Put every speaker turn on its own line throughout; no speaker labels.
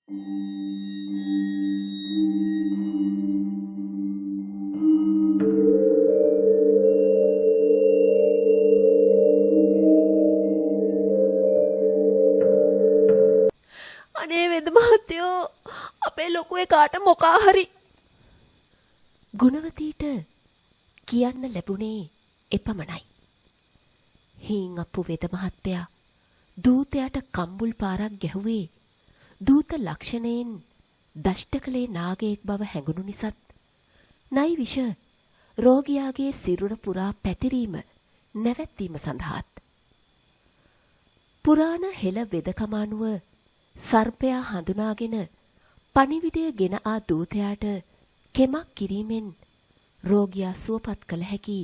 අනේ වෙද මහත්තයෝ අපේ ලොකු එකාට මොකා හරි. ගුණවතීට කියන්න ලැබුණේ එපමණයි. හීන් අප්පු වෙද මහත්තයා දූතයාට කම්බුල් පාරක් ගැහුවේ දූත ලක්ෂණයෙන් දෂ්ට කළේ නාගයෙක් බව හැඟුණු නිසාත් නයි විෂ රෝගියාගේ සිරුර පුරා පැතිරීම නැවැත්වීම සඳහාත් පුරාණ හෙළ වෙදකම අනුව සර්පයා හඳුනාගෙන පණිවිඩය ගෙන ආ දූතයාට කෙමක් කිරීමෙන් රෝගියා සුවපත් කළ හැකි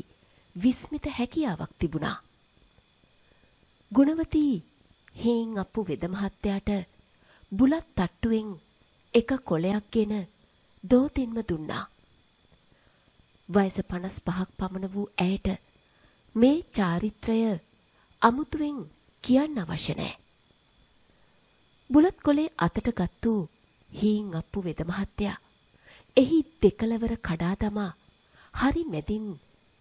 විස්මිත හැකියාවක් තිබුණා. ගුණවතී හීන් අප්පු වෙද මහත්තයාට බුලත් තට්ටුවෙන් එක කොලයක් ගෙන දෝතින්ම දුන්නා. වයස 55ක් පමණ වූ ඇයට මේ චාරිත්‍රය අමුතුවෙන් කියන්න අවශ්‍ය නැහැ. බුලත් කොලේ අතට ගත්තු හීන් අප්පු වෙද මහත්තයා එහි දෙකලවර කඩා දමා හරි මැදින්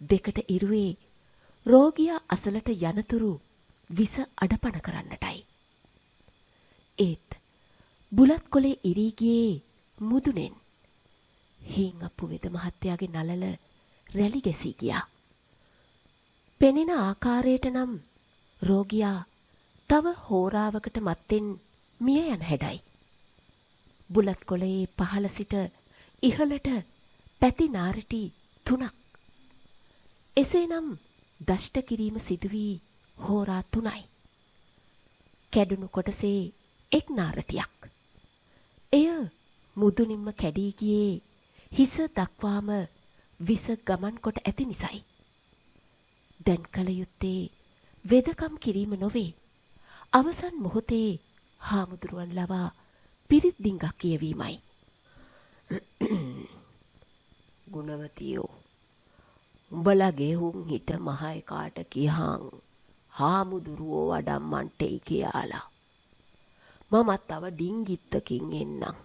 දෙකට ඉරුවේ රෝගියා අසලට යනතුරු විස අඩපණ කරන්නටයි. ඒත් බුලත් කොලේ ඉරී ගියේ මුදුනෙන්. හීන් අප්පු වෙද මහත්තයාගේ නලල රැලි ගැසී ගියා. පෙනෙන ආකාරයට නම් රෝගියා තව හෝරාවකට මත්තෙන් මිය යන හැඩයි. බුලත් කොලේ පහළ සිට ඉහළට පැති නාරටි 3ක්. එසේනම් දෂ්ට කිරීම සිදුවී හෝරා 3යි. කැඩුණු කොටසේ එක් නාරටියක්. එය මුදුනින්ම කැඩී ගියේ හිස දක්වාම විස ගමන් කොට ඇති නිසයි. දැන් කල යුත්තේ වෙදකම් කිරීම නොවේ. අවසන් මොහොතේ හාමුදුරුවන් ලවා පිරිත් ඩිංගක් කියවීමයි. ගුණවතියෝ උඹලගේ හුන් හිට මහ එකාට කියහන් හාමුදුරුවෝ වඩම්මන්ටෙයි කියලා. මමත් තව ඩිංගිත්තකින් එන්නම්.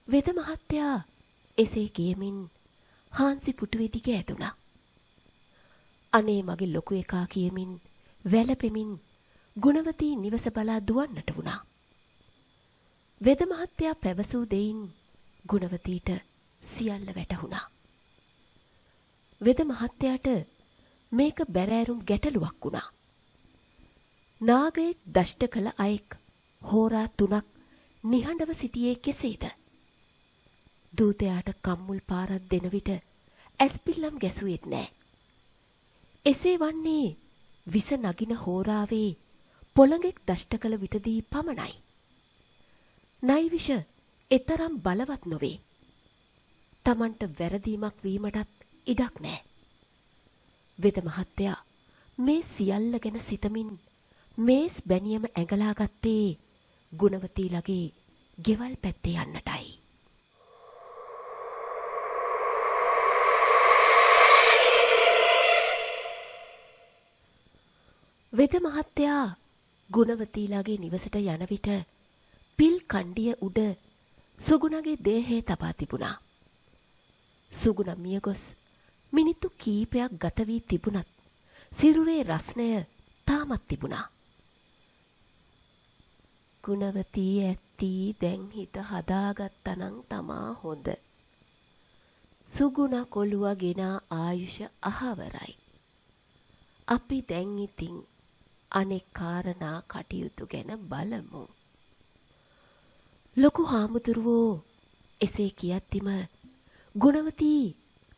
වෙද මහත්තයා එසේ කියමින් හාන්සි පුටුවේ දිග ඇදුණා. අනේ මගේ ලොකු එකා කියමින් වැළපෙමින් ගුණවතී නිවස බලා දුවන්නට වුණා. වෙද මහත්තයා පැවසූ දෙයින් ගුණවතීට සියල්ල වැටහුණා. වෙද මහත්තයාට මේක බැරෑරුම් ගැටලුවක් වුණා. නාගයෙක් දෂ්ට කළ අයෙක් හෝරා 3ක් නිහඬව සිටියේ කෙසේද? දූතයාට කම්මුල් පාරක් දෙන විට ඇස්පිල්ලම් ගැසුවේත් නෑ. එසේ වන්නේ විස නගින හෝරාවේ පොළඟෙක් දෂ්ට කළ විටදී පමණයි. නයිවිෂ එතරම් බලවත් නොවේ. තමන්ට වැරදීමක් වීමටත් ඉඩක් නෑ. වෙද මහත්තයා මේ සියල්ල ගැන සිතමින් මේස් බැනියම ඇඟලා ගත්තේ ගුණවතීලගේ ගෙවල් පැත්තේ යන්නටයි. වෙද මහත්තයා ගුණවතීලාගේ නිවසට යන විට පිල් කණ්ඩිය උඩ සුගුණගේ දේහය තබා තිබුණා. සුගුණ මියගොස් මිනිත්තු කීපයක් ගත වී තිබුණත් සිරුරේ රස්නය තාමත් තිබුණා. ගුණවතී ඇත්ති දැන් හිත හදාගත්තනම් තමා හොඳ. සුගුණ කොළුවගෙන ආයුෂ අහවරයි. අපි දැන් ඉතින් අනෙක් කාරණා කටයුතු ගැන බලමු. ලොකු හාමුදුරුවෝ එසේ කියත්තිම ගුණවතී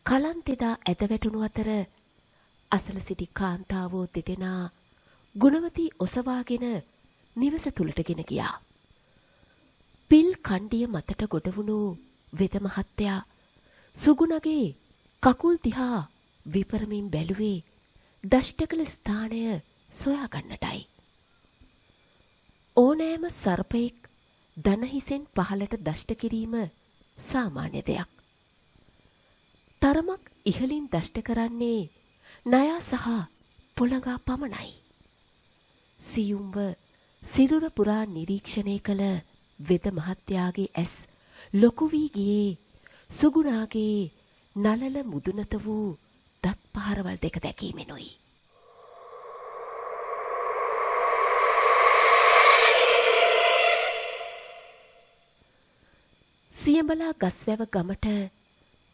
කලන්තෙදා ඇද වැටුණු අතර අසල සිටි කාන්තාවෝ දෙදෙනා ගුණවතී ඔසවාගෙන නිවස තුලට ගෙන ගියා. පිල් කණ්ඩිය මතට ගොඩවුණු වෙද මහත්තයා සුගුණගේ කකුල් දිහා විපරමින් බැලුවේ දෂ්ට කළ ස්ථානය සොයාගන්නටයි. ඕනෑම සර්පයෙක් දනහිසෙන් පහළට දෂ්ට කිරීම සාමාන්‍ය දෙයක්. තරමක් ඉහලින් දෂ්ට කරන්නේ නයා සහ පොළඟා පමණයි. සියුම්ව සිරුර පුරා නිරීක්ෂණය කළ වෙද මහත්තයාගේ ඇස් ලොකු වී ගියේ සුගුණාගේ නලල මුදුනත වූ දත් පහරවල් දෙක දැකීමෙනුයි. සියඹලා ගස්වැව ගමට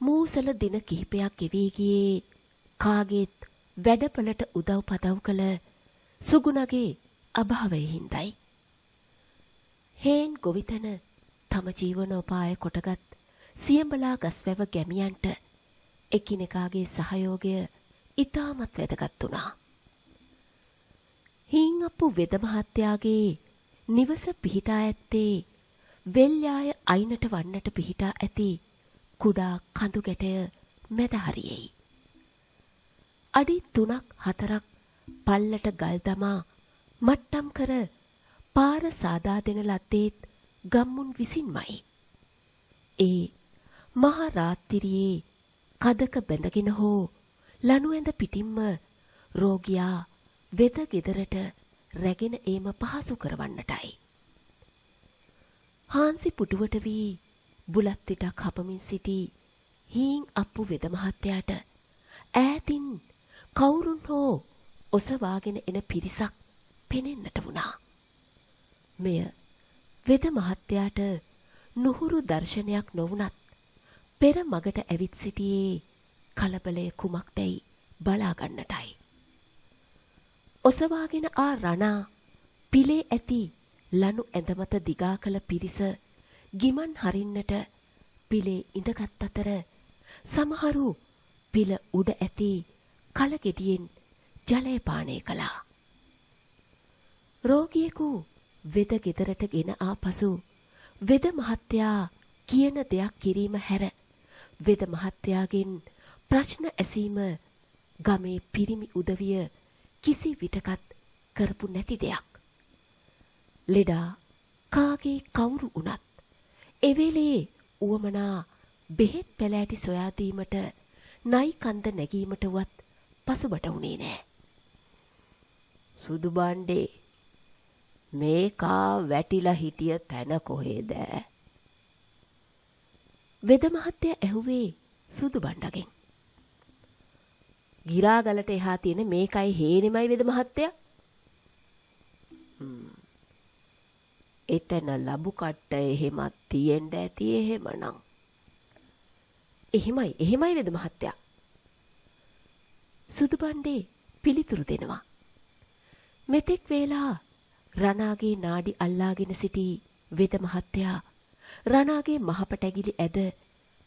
මූසල දින කිහිපයක් ගෙවී ගියේ කාගේත් වැඩපලට උදව් පදව් කළ සුගුණගේ අභාවයේ හින්දයි. හේන් ගොවිතැන තම ජීවනෝපාය කොටගත් සියඹලා ගස්වැව ගැමියන්ට එකිනෙකාගේ සහයෝගය ඉතාමත් වැදගත් වුණා. හීන්අප්පු වෙද මහත්තයාගේ නිවස පිහිටා ඇත්තේ වෙල්යාය අයිනට වන්නට පිහිටා ඇති කුඩා කඳු ගැටය මැද හරියෙයි. අඩි 3-4ක් පල්ලට ගල් දමා මට්ටම් කර පාර සාදා දෙන ලද්දේත් ගම්මුන් විසින්මයි. ඒ මහ රාත්‍රියේ කදක බැඳගෙන හෝ ලනු ඇඳ පිටින්ම රෝගියා වෙද ගෙදරට රැගෙන ඒම පහසු කරවන්නටයි. හාන්සි පුටුවට වී බුලත් විටක් හපමින් සිටි හීන්අප්පු වෙද මහත්තයාට ඈතින් කවුරුන් හෝ ඔසවාගෙන එන පිරිසක් පෙනෙන්නට වුණා. මෙය වෙද මහත්තයාට නුහුරු දර්ශනයක් නොවුනත් පෙර මගට ඇවිත් සිටියේ කලබලය කුමක්දැයි බලාගන්නටයි. ඔසවාගෙන ආ රණා පිලේ ඇති ලනු ඇඳමත දිගා කළ පිරිස ගිමන් හරින්නට පිලේ ඉඳගත් අතර සමහරු පිල උඩ ඇති කලගෙඩියෙන් ජලය පානය කළා. රෝගියෙකු වෙද ගෙදරට ගෙන ආ පසු වෙද මහත්තයා කියන දෙයක් කිරීම හැර වෙද මහත්තයාගෙන් ප්‍රශ්න ඇසීම ගමේ පිරිමි උදවිය කිසි විටකත් කරපු නැති දෙයක්. ලෙඩා කාගේ කවුරු වුණත් එවෙලේ උවමනා බෙහෙත් පැලෑටි සොයා දීමට නයි කන්ද නැගීමටවත් පසුබට වුණේ නෑ. සුදු බණ්ඩේ මේකා වැටිලා හිටිය තැන කොහෙද? වෙද මහත්තයා ඇහුවේ සුදු බණ්ඩගෙන්. ගිරාගලට එහා තියෙන මේකයි හේනෙමයි වෙද මහත්තයා? එතන ලබු කට්ට එහෙමත් තියෙන්න ඇති එහෙමනම්. එහෙමයි වෙද මහත්තයා. සුදු බණ්ඩේ පිළිතුරු දෙනවා. මෙතෙක් වේලා රණාගේ නාඩි අල්ලාගෙන සිටි වෙද මහත්තයා රණාගේ මහපට ඇගිලි ඇද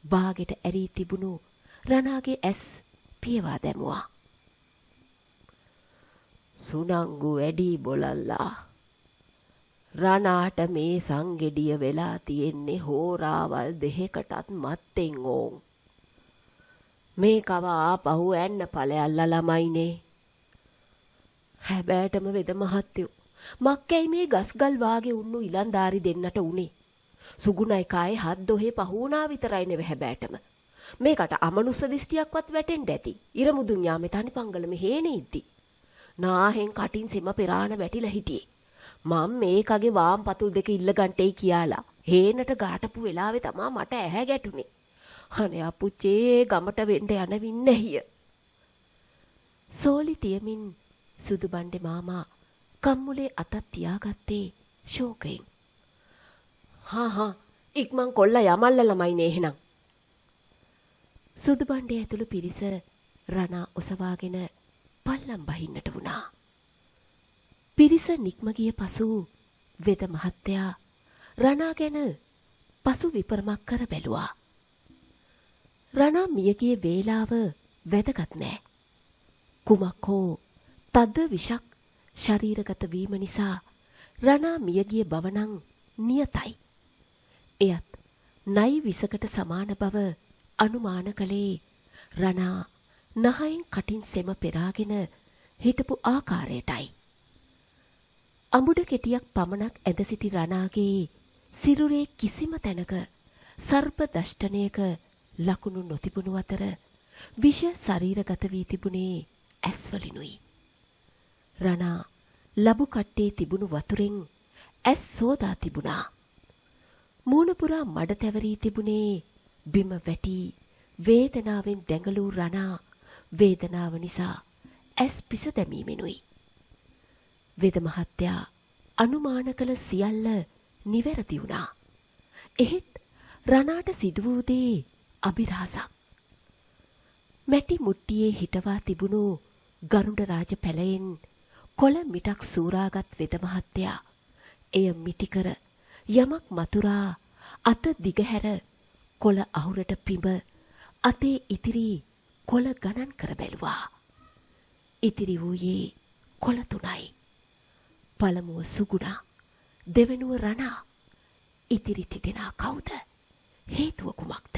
බාගෙට ඇරී තිබුණු රණාගේ ඇස් පියවා දැමුවා. සුනංගු වැඩි බොලල්ලා. රණාට මේ සංගෙඩිය වෙලා තියෙන්නේ හෝරාවල් දෙකකටත් මත්තෙන් ඕන්. මේකව ආපහු ඇන්න ඵලයල්ලා ළමයිනේ. හැබෑටම වෙද මහත්තයෝ මක්කැයි මේ ගස්ගල් වාගේ උන්නු ඉලන්දාරි දෙන්නට උනේ. සුගුණයි කායේ හත් දොහේ පහුණා විතරයි නෙව හැබෑටම. මේකට අමනුස්ස දිස්තියක්වත් වැටෙන්න ඇති. ඉරමුදුන් යාමේ තනිපංගලම හේනේ ඉද්දි. නාහෙන් කටින් සෙම පෙරාන වැටිලා හිටියේ. මම මේකගේ වාම් පතුල් දෙක ඉල්ල ගන්ටයි කියලා හේනට ගාටපු වෙලාවේ තමා මට ඇහැ ගැටුනේ. අනේ අපුච්චේ ගමට වෙන්න යන වින්නැහිය. සෝලි තියමින් සුදු බණ්ඩේ මාමා කම්මුලේ අතක් තියාගත්තේ ශෝකයෙන්. හා ඉක්මන් කොල්ලා යමල්ල ළමයිනේ එහෙනම්. සුදු බණ්ඩේ ඇතුළු පිරිස රණා ඔසවාගෙන පල්ලම් බහින්නට වුණා. පිරිස නික්ම ගිය පසු වෙද මහත්තයා රණා ගැන පසු විපරමක් කර බැලුවා. රණා මියගිය වේලාව වැදගත් නෑ. කුමක් හෝ තද විෂක් ශරීරගත වීම නිසා රණා මියගිය බව නම් නියතයි. එයත් නයි විසකට සමාන බව අනුමාන කළේ රණා නහයෙන් කටින් සෙම පෙරාගෙන හිටපු ආකාරයටයි. අඹුඩ කෙටියක් පමණක් ඇද සිටි රණාගේ සිරුරේ කිසිම තැනක සර්ප දෂ්ටනයක ලකුණු නොතිබුණු අතර විෂ ශරීරගත වී තිබුණේ ඇස්වලිනුයි. රණා ලබු කට්ටේ තිබුණු වතුරෙන් ඇස් සෝදා තිබුණා. මූණ පුරා මඩ තැවරී තිබුණේ බිම වැටි වේදනාවෙන් දැඟලූ රණා වේදනාව නිසා ඇස් පිස දැමීමෙනුයි. වෙද මහත්තයා අනුමාන කළ සියල්ල නිවැරදි වුණා. එහෙත් රණාට සිදු වූ දේ අභිරහසක්. මැටි මුට්ටියේ හිටවා තිබුණු ගරුඩ රාජ පැලයෙන් කොළ මිටක් සූරාගත් වෙද මහත්තයා එය මිටිකර යමක් මතුරා අත දිගහැර කොළ අහුරට පිඹ අතේ ඉතිරි කොළ ගණන් කර බැලුවා. ඉතිරි වූයේ කොළ 3යි. පළමුව සුගුණා, දෙවෙනුව රණා. ඉතිරි තිදෙනා කවුද? හේතුව කුමක්ද?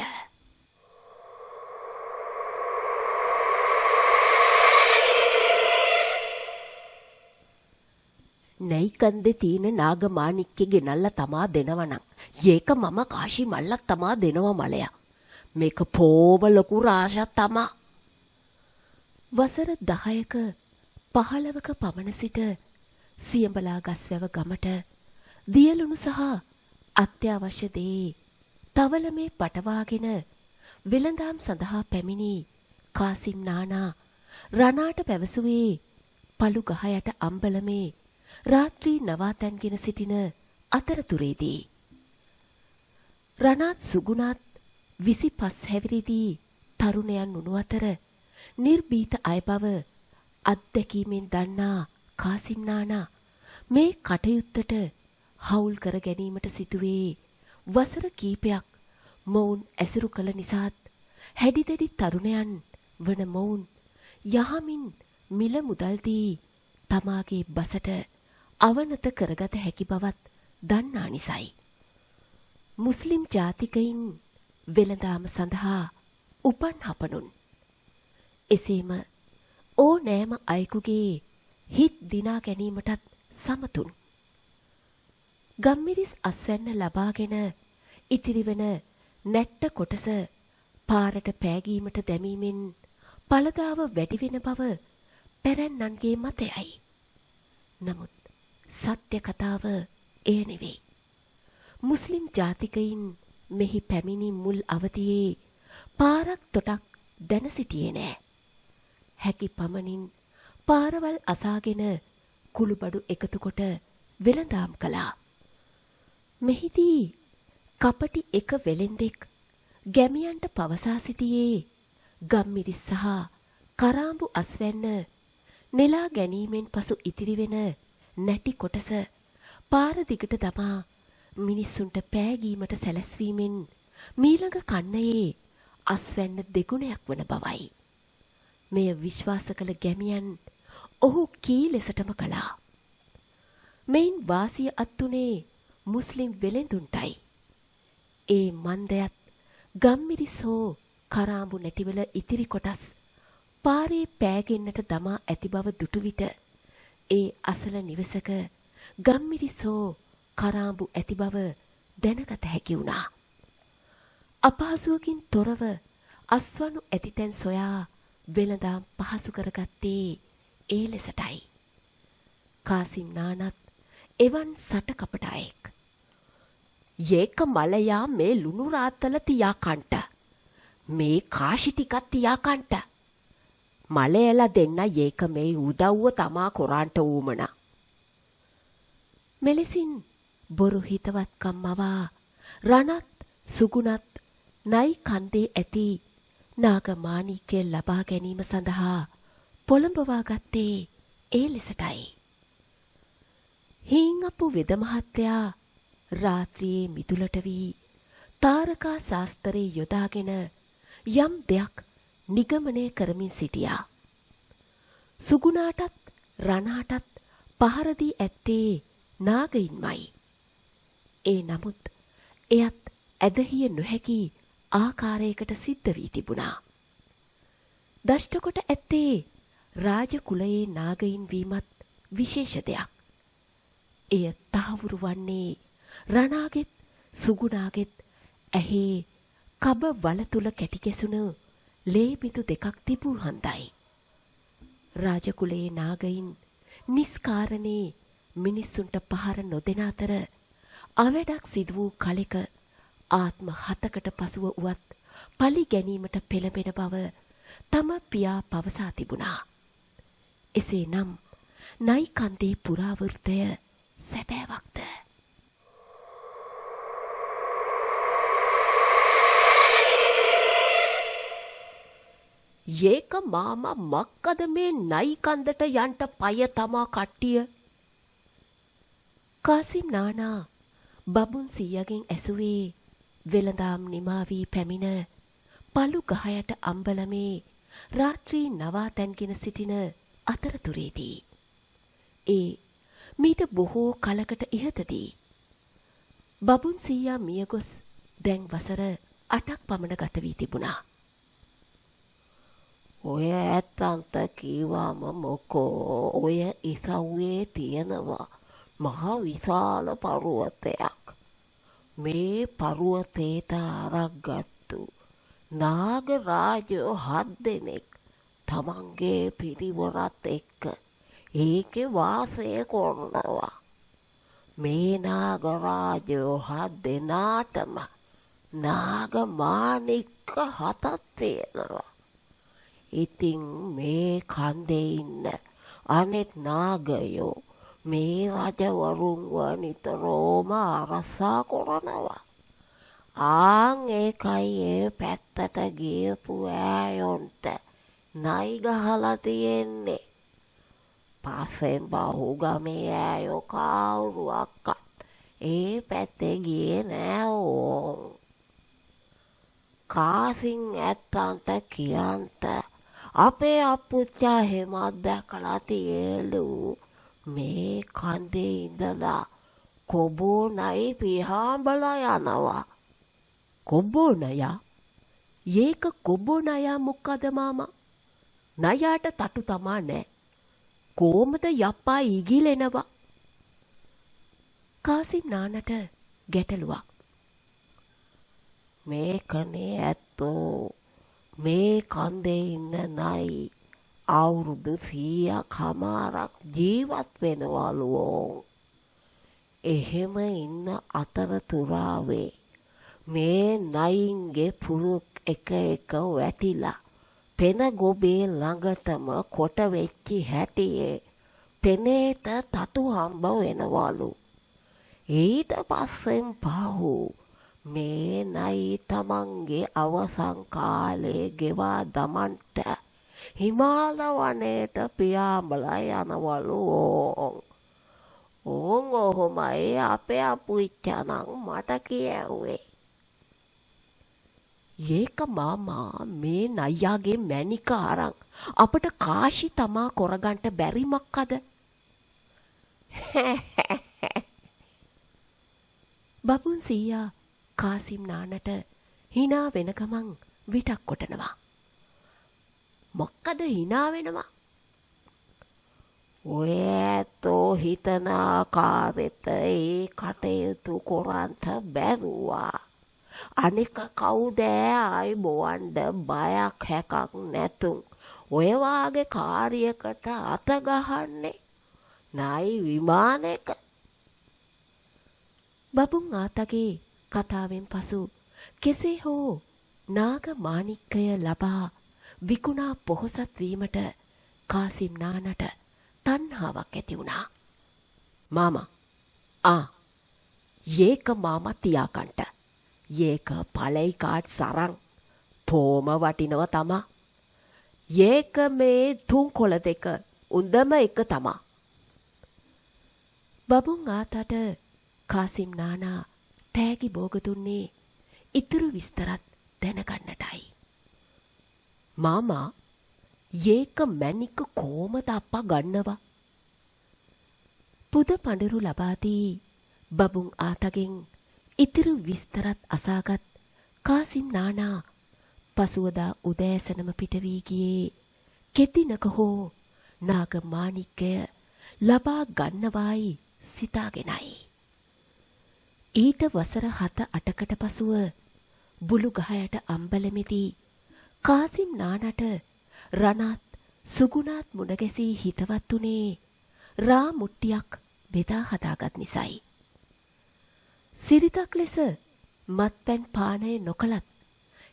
නැයි කන්දේ තියෙන නාගමාණික්කේ ගෙනල්ලා තමා දෙනවනම් ඒක මම කාශි මල්ලක් තමා දෙනවා මලයා. මේක පෝම ලොකු රාශයක් තමා. වසර 10ක 15ක පමණ සිට සියඹලා ගස්වැව ගමට දියලුණු සහ අත්‍යවශ්‍ය දේ තවලමේ පටවාගෙන වෙළඳාම් සඳහා පැමිණි කාසිම් නානා රණාට පැවසුවේ පළු ගහ යට අම්බලමේ රාත්‍රී නවාතැන්ගෙන සිටින අතරතුරේදී. රණාත් සුගුණාත් 25 හැවිරිදී තරුණයන් වුණු අතර නිර්භීත අය බව අත්දැකීමෙන් දන්නා කාසිම් නානා මේ කටයුත්තට හවුල් කර ගැනීමට සිටුවේ වසර කීපයක් මොවුන් ඇසුරු කළ නිසාත් හැඩිදැඩි තරුණයන් වන මොවුන් යහමින් මිල මුදල්දී තමාගේ බසට අවනත කරගත හැකි බවත් දන්නා නිසයි. මුස්ලිම් ජාතිකයින් වෙළඳාම සඳහා උපන් හපනුන්. එසේම ඕනෑම අයෙකුගේ හිත් දිනා ගැනීමටත් සමතුන්. ගම්මිරිස් අස්වැන්න ලබාගෙන ඉතිරිවන නැට්ට කොටස පාරට පෑගීමට දැමීමෙන් පළදාව වැඩිවෙන බව පැරැන්නන්ගේ මතයයි. නමුත් සත්‍ය කතාව එය නෙවෙයි. මුස්ලිම් ජාතිකයින් මෙහි පැමිණි මුල් අවතියේ පාරක් තොටක් දැන සිටියේ නෑ. හැකි පමණින් පාරවල් අසාගෙන කුළුබඩු එකතු කොට වෙළඳාම් කළා. මෙහිදී කපටි එක වෙළෙන්දෙක් ගැමියන්ට පවසා සිටියේ ගම්මිරිස් සහ කරාඹු අස්වැන්න නෙලා ගැනීමෙන් පසු ඉතිරිවෙන නැටි කොටස පාර දිගට දමා මිනිස්සුන්ට පෑගීමට සැලැස්වීමෙන් මීළඟ කන්නයේ අස්වැන්න දෙගුණයක් වන බවයි. මෙය විශ්වාස කළ ගැමියන් ඔහු කී ලෙසටම කළා. මෙයින් වාසිය අත්තුනේ මුස්ලිම් වෙළෙඳුන්ටයි. ඒ මන්දයත් ගම්මිරිස් හෝ කරාඹු නැටිවල ඉතිරි කොටස් පාරේ පෑගෙන්නට දමා ඇති බව දුටු විට ඒ අසල නිවසක ගම්මිරිස් හෝ කරාඹු ඇති බව දැනගත හැකි වුණා. අපහසුවකින් තොරව අස්වනු ඇතිතැන් සොයා වෙළඳාම් පහසු කරගත්තේ ඒ ලෙසටයි. කාසිම් නානත් එවන් සට කපට අයෙක්. ඒක මලයා මේ ලුණු රාත්තල තියා කන්ට. මේ කාශි ටිකක් තියා කන්ට. මලයලා දෙන්න ඒක මේ උදව්ව තමා කොරාන්ට ඌමන. මෙලෙසින් බොරු හිතවත්කම් මවා රණත් සුගුණත් නයි කන්දේ ඇති නාගමාණික්කය ලබා ගැනීම සඳහා පොළඹවා ගත්තේ ඒ ලෙසටයි. හීංඅප්පු වෙද මහත්තයා රාත්‍රියේ මිදුලට වී තාරකා ශාස්ත්‍රයේ යොදාගෙන යම් දෙයක් නිගමනය කරමින් සිටියා. සුගුණාටත් රණාටත් පහරදී ඇත්තේ නාගයින්මයි. ඒ නමුත් එයත් ඇදහිය නොහැකි ආකාරයකට සිද්ධ වී තිබුණා. දෂ්ටකොට ඇත්තේ රාජ කුලයේ නාගයින් වීමත් විශේෂ දෙයක්. එය තහවුරු වන්නේ රණාගෙත් සුගුණාගෙත් ඇහි කබ වල තුල කැටි ගැසුණු ලේ බිඳු දෙකක් තිබූ හන්දයි. රාජ කුලයේ නාගයින් නිස්කාරණේ මිනිස්සුන්ට පහර නොදෙන අතර අවඩක් සිදු වූ කලෙක ආත්ම 7කට පසුව උවත් පලි ගැනීමට පෙළඹෙන බව තම පියා පවසා තිබුණා. එසේනම් නයි කන්දේ පුරාවෘතය සැබෑවක්ද? ඒක මාමා මක්කද මේ නයි කන්දට යන්ට පය තමා කට්ටිය? කාසිම් නානා බබුන් සීයාගෙන් ඇසුවේ වෙළඳාම් නිමා වී පැමිණ පළු ගහයට අම්බලමේ රාත්‍රී නවාතැන්ගෙන සිටින අතරතුරේදී. ඒ මීට බොහෝ කලකට ඉහතදී බබුන් සීයා මියගොස් දැන් වසර 8ක් පමණ ගත වී තිබුණා.
ඔය ඇත්තන්ට කීවාම මොකෝ ඔය ඉසව්වේ තියෙනවා මහ විශාල පර්වතයක්. මේ පර්වතේට අරක්ගත්තු නාග රාජයෝ 7 දෙනෙක් තමන්ගේ පිරිවරත් එක්ක ඒකේ වාසය කරනවා. මේ නාග රාජයෝ 7 දෙනාටම නාග මාණික්ක 7ක් තියෙනවා. ඉතින් මේ කන්දේ ඉන්න අනෙක් නාගයෝ මේ රජවරුන්ව නිතරම ආරක්ෂා කරනවා. ආන් ඒකයි ඒ පැත්තට ගියපු ඈයොන්ට නයි ගහලා තියෙන්නේ. පස්සෙන් බහුගමේ ඈයෝ කවුරුවක්වත් ඒ පැත්තේ ගියේ නෑ ඕන්. කාසින් ඇත්තන්ට කියන්ට අපේ අප්පුච්චා හැමත් දැකලා තියලු මේ කන්දේ ඉඳලා කොබෝ නයි පිහාඹලා යනවා.
කොබෝ නයා? ඒක කොබෝ නයා මොකද මාමා? නයාට තටු තමා නෑ. කොහමද යප්පා ඉගිලෙනවා? කාසිම් නානට ගැටලුවක්.
මේකනේ ඇත්තෝ මේ කන්දේ ඉන්න නයි අවුරුදු 100ක් හමාරක් ජීවත් වෙනවලු. එහෙම ඉන්න අතරතුරාවේ මේ නයින්ගේ පුරුක් එක වැටිලා පෙන ගොබේ ළඟටම කොට වෙච්චි හැටියේ පෙනේට තටු හම්බ වෙනවලු. ඊට පස්සෙන් පහු මේ නයි තමන්ගේ අවසන් කාලේ ගෙවා දමන්ට හිමාල වනයේට පියාඹලා යනවලු. ඕන් ඔහොමයි අපේ අපුච්චනන් මට කියෙව්වේ.
ඒක මාමා මේ නයියාගේ මැණික අරන් අපට කාශි තමා කරගන්ට බැරි මක්කද? බබුන් සීයා කාසිම් නානට hina වෙන ගමන් විටක් කොටනවා. මොකද hina වෙනවා?
ඔය ඇත්තෝ හිතන ආකාරයට ඒ කටයුතු කරන්ට බැරුවා. අනික කවුද ආයි බොවන්ඩ බයක් හැකක් නැතුන් ඔය වාගේ කාර්යයකට අත ගහන්නේ නයි විමානයක.
බබුන් ආතගේ කතාවෙන් පසු කෙසේ හෝ නාග මාණික්කය ලබා විකුණා පොහොසත් වීමට කාසිම් නානට තණ්හාවක් ඇති වුණා. මාමා ඒක මාමා තියාකන්ට. ඒක පළයි කාඩ් සරන් පෝම වටිනව තමා. ඒක මේ 3 කොළ 2 උන්දම එක තමා. බබුන් ආතට කාසිම් නානා තෑගි බෝග දුන්නේ ඉතුරු විස්තරත් දැනගන්නටයි. මාමා ඒක මැණික කොහමද අප්පා ගන්නවා? පුද පඳුරු ලබා දී බබුන් ආතගෙන් ඉතිරි විස්තරත් අසාගත් කාසිම් නානා පසුවදා උදෑසනම පිට වී ගියේ කෙදිනක හෝ නාග මාණික්කය ලබා ගන්නවායි සිතාගෙනයි. ඊට වසර 7-8කට පසුව බුළු ගහයට අම්බලමේදී කාසිම් නානට රණත් සුගුණාත් මුණ ගැසී හිතවත් උනේ රා මුට්ටියක් බෙදා හදාගත් නිසයි. සිරිතක් ලෙස මත්පැන් පානය නොකලත්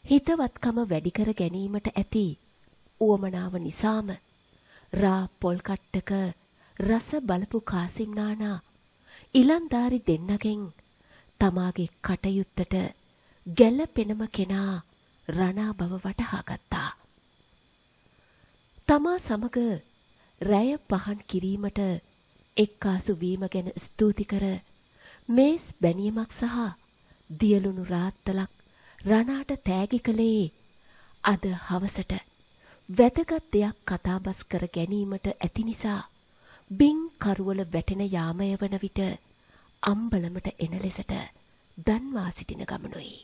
හිතවත්කම වැඩි කර ගැනීමට ඇති උවමනාව නිසාම රා පොල් කට්ටක රස බලපු කාසිම් නානා ඉලන්දාරි දෙන්නගෙන් තමාගේ කටයුත්තට ගැළපෙනම කෙනා රණා බව වටහා ගත්තා. තමා සමග රැය පහන් කිරීමට එක්කාසු වීම ගැන ස්තුති කර මේස් බැනියමක් සහ දියලුණු රාත්තලක් රණාට තෑගි කළේ අද හවසට වැදගත් දෙයක් කතාබස් කර ගැනීමට ඇති නිසා බින් කරුවල වැටෙන යාමය වන විට අම්බලමට එන ලෙසට දන්වා සිටින ගමනුයි.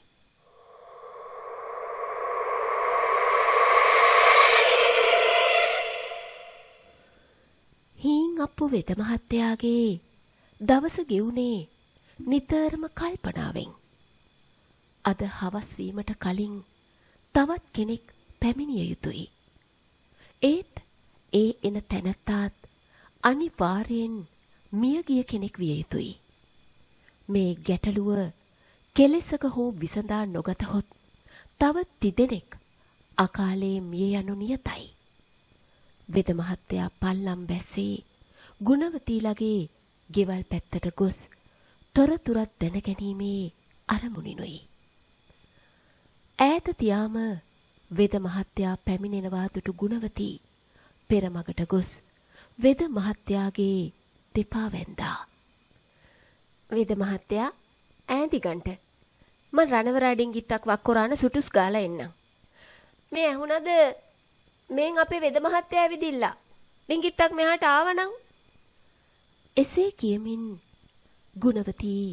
හීන් අප්පු වෙද මහත්තයාගේ දවස ගෙවුනේ නිතරම කල්පනාවෙන්. අද හවස් වීමට කලින් තවත් කෙනෙක් පැමිණිය යුතුයි. ඒත් ඒ එන තැනැත්තාත් අනිවාර්යෙන් මියගිය කෙනෙක් විය යුතුයි. මේ ගැටලුව කෙලෙසක හෝ විසඳා නොගතහොත් තව තිදෙනෙක් අකාලේ මිය යනු නියතයි. වෙද මහත්තයා පල්ලම් බැස්සේ ගුණවතීලගේ ගෙවල් පැත්තට ගොස් තොරතුරක් දැනගැනීමේ අරමුණිනුයි. ඈත තියාම වෙද මහත්තයා පැමිණෙනවා දුටු ගුණවතී පෙරමගට ගොස් වෙද මහත්තයාගේ දෙපා වැන්දා. වෙද මහත්තයා ඈඳිගන්ට මං රණවරාඩින් ගිත්තක් වක්කොරාන සුටුස් ගාලා එන්නම්. මේ ඇහුණද මේන් අපේ වෙද මහත්තයා ඇවිදිල්ලා. ඩිංගිත්තක් මෙහාට ආවනම්. එසේ කියමින් ගුණවතී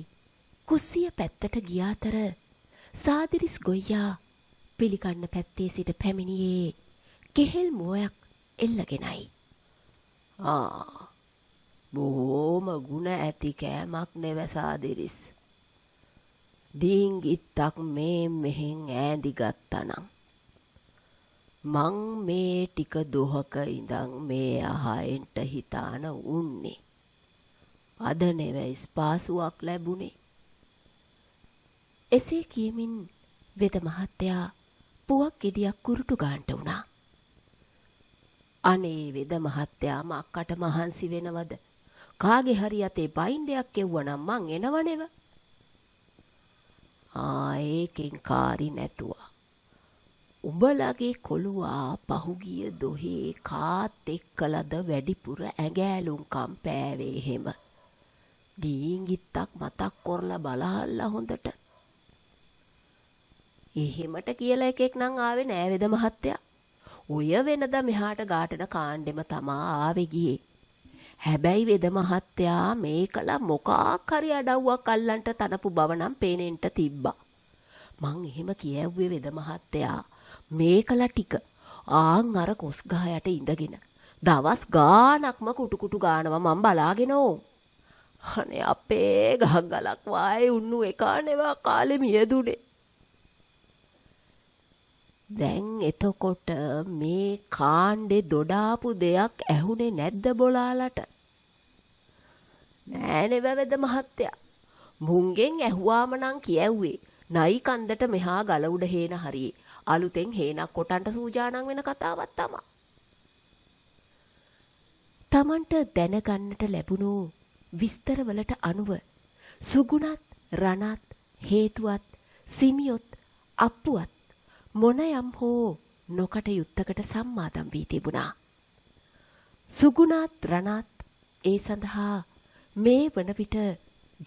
කුස්සිය පැත්තට ගියාතර සාදිරිස් ගොයියා පිළිකන්න පැත්තේ සිට පැමිණියේ කෙහෙල් මුවයක් එල්ලගෙනයි.
බොහෝම ගුණ ඇති කෑමක් නෙව සාදිරිස්. ඩිංගිත්තක් මේ මෙහෙන් ඈඳි ගත්තනම් මං මේ ටික දොහක ඉඳන් මේ අහයෙන්ට හිතාන උන්නේ. අද නෙව ස්පාසුවක් ලැබුණේ.
එසේ කියමින් වෙද මහත්තයා පුවක් ගෙඩියක් කුරුටු ගාන්ට වුණා.
අනේ වෙද මහත්තයාම අක්කට මහන්සි වෙනවද? කාගේ හරි අතේ බයින්ඩයක් එව්වනම් මං එනවනෙව. ඒකෙන් කාරි නැතුවා. උඹලගේ කොළුවා පහුගිය දොහේ කාත් එක්කලද වැඩිපුර ඇගෑලුම්කම් පෑවේ එහෙම. ඩීංගිත්තක් මතක් කොරලා බලහල්ලා හොඳට.
එහෙමට කියලා එකෙක් නම් ආවේ නෑ වෙද මහත්තයා. ඔය වෙනද මෙහාට ගාටන කාණ්ඩෙම තමා ආවේ ගියේ. හැබැයි වෙද මහත්තයා මේකලා මොකක් හරි අඩව්වක් අල්ලන්ට තනපු බව නම් පේනෙන්ට තිබ්බා. මං එහෙම කියවුවේ වෙද මහත්තයා මේකලා ටික ආන් අර කොස් ගහ යට ඉඳගෙන දවස් ගානක්ම කුටු ගානවා මං බලාගෙන ඕ. අනේ අපේ ගහක් ගලක් වායේ උන්නු එකානෙවා කාලෙ මියදුනේ.
දැන් එතකොට මේ කාණ්ඩේ දොඩාපු දෙයක් ඇහුනේ නැද්ද බොලාලට?
නෑනේ වැවද මහත්තයා. මුංගෙන් ඇහුවාම නම් කියව්වේ නයි කන්දට මෙහා ගල උඩ හේන හරියේ අලුතෙන් හේනක් කොටන්ට සූජානන් වෙන කතාවක් තමයි. තමන්ට දැනගන්නට ලැබුණු විස්තරවලට අනුව සුගුණත් රණත් හේතුවත් සිමියොත් අප්පුවත් මොන යම් හෝ නොකටයුත්තකට සම්මාදම් වී තිබුණා. සුගුණත් රණත් ඒ සඳහා මේ වන විට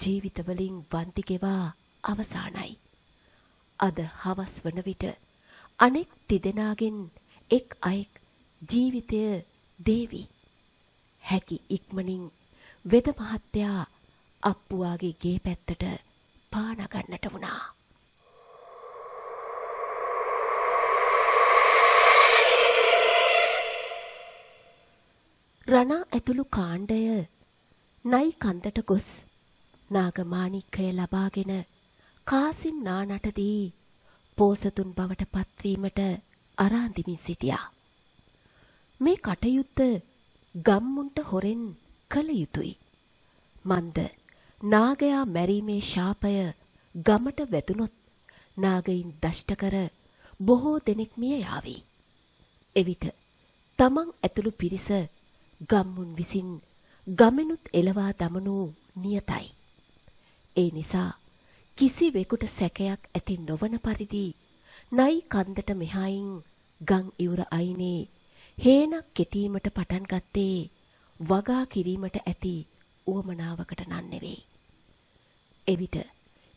ජීවිතවලින් වන්ති ගෙවා අවසానයි. අද හවස් වන විට අනෙක් තිදෙනාගෙන් එක් අයෙක් ජීවිතය දේවි. හැකි ඉක්මනින් වෙද මහත්තයා අප්පුවාගේ ගේ පැත්තට පානගන්නට වුණා. රණා ඇතුළු කාණ්ඩය නයි කන්දට ගොස් නාගමාණික්කය ලබාගෙන කාසිම් නානටදී පෝසතුන් බවට පත්වීමට අරාන්දිමින් සිටියා. මේ කටයුත්ත ගම්මුන්ට හොරෙන් කළ යුතුයි. මන්ද නාගයා මැරීමේ ශාපය ගමට වැදුනොත් නාගයින් දෂ්ට කර බොහෝ දෙනෙක් මිය යාවි. එවිට තමන් ඇතුළු පිරිස ගම්මුන් විසින් ගමෙනුත් එලවා දමනු නියතයි. ඒ නිසා කිසිවෙකුට සැකයක් ඇති නොවන පරිදි නයි කන්දට මෙහායින් ගම් ඉවුර අයිනේ හේනක් කෙටීමට පටන් ගත්තේ වගා කිරීමට ඇති උවමනාවකට නන්නෙවෙයි. එවිට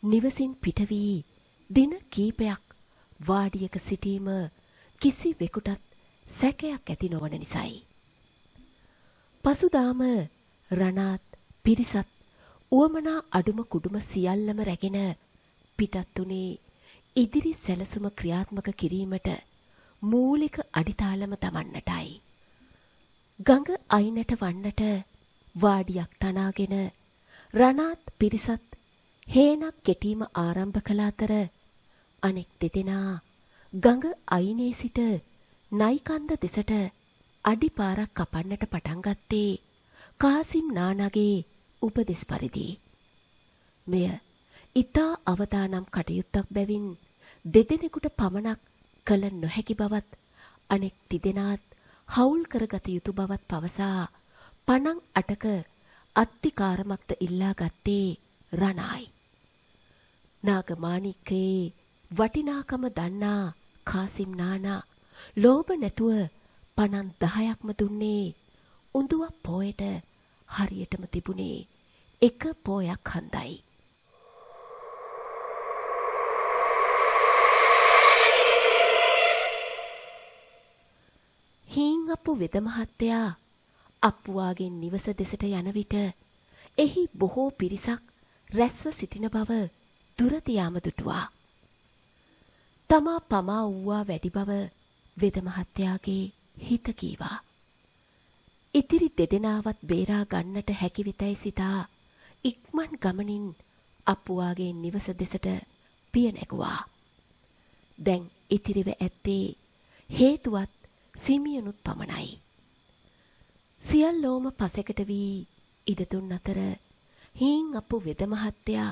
නිවසින් පිට වී දින කීපයක් වාඩියක සිටීම කිසිවෙකුටත් සැකයක් ඇති නොවන නිසායි. පසුදාම රණාත් පිරිසත් උවමනා අඩුම කුඩුම සියල්ලම රැගෙන පිටත් වුණේ ඉදිරි සැලසුම ක්‍රියාත්මක කිරීමට මූලික අඩිතාලම තමන්නටයි. ගඟ අයිනට වන්නට වාඩියක් තනාගෙන රණාත් පිරිසත් හේනක් කෙටීම ආරම්භ කළ අතර අනෙක් දෙදෙනා ගඟ අයිනේ සිට නයිකන්ද දෙසට අඩිපාරක් කපන්නට පටන් ගත්තේ කාසිම් නානාගේ උපදෙස් පරිදි. මෙය ඊතා අවදානම් කටයුත්තක් බැවින් දෙදෙනෙකුට පමණක් කළ නොහැකි බවත් අනෙක් තිදෙනාත් හවුල් කරගත යුතු බවත් පවසා පණන් අටක අත්තිකාරමක්ද ඉල්ලා ගත්තේ රණායි. නාගමාණික්කේ වටිනාකම දන්නා කාසිම් නානා ලෝභ නැතුව පණන් 10ක්ම දුන්නේ උඳුවක් පෝයට හරියටම තිබුණේ එක පෝයක් හන්දයි. හීන් අප්පු වෙද මහත්තයා අප්පුවාගේ නිවස දෙසට යන විට එහි බොහෝ පිරිසක් රැස්ව සිටින බව දුරදියාම දුටුවා. තමා පමා වූවා වැඩි බව වෙද මහත්තයාගේ හිත කීවා. ඉතිරි දෙදෙනාවත් බේරා ගන්නට හැකි විතයි සිතා ඉක්මන් ගමනින් අප්පුවාගේ නිවස දෙසට පිය නැගුවා. දැන් ඉතිරිව ඇත්තේ හේතුවත් සිමියනුත් පමණයි. සියල්ලෝම පසෙකට වී ඉඩ දුන් අතර හීන් අප්පු වෙද මහත්තයා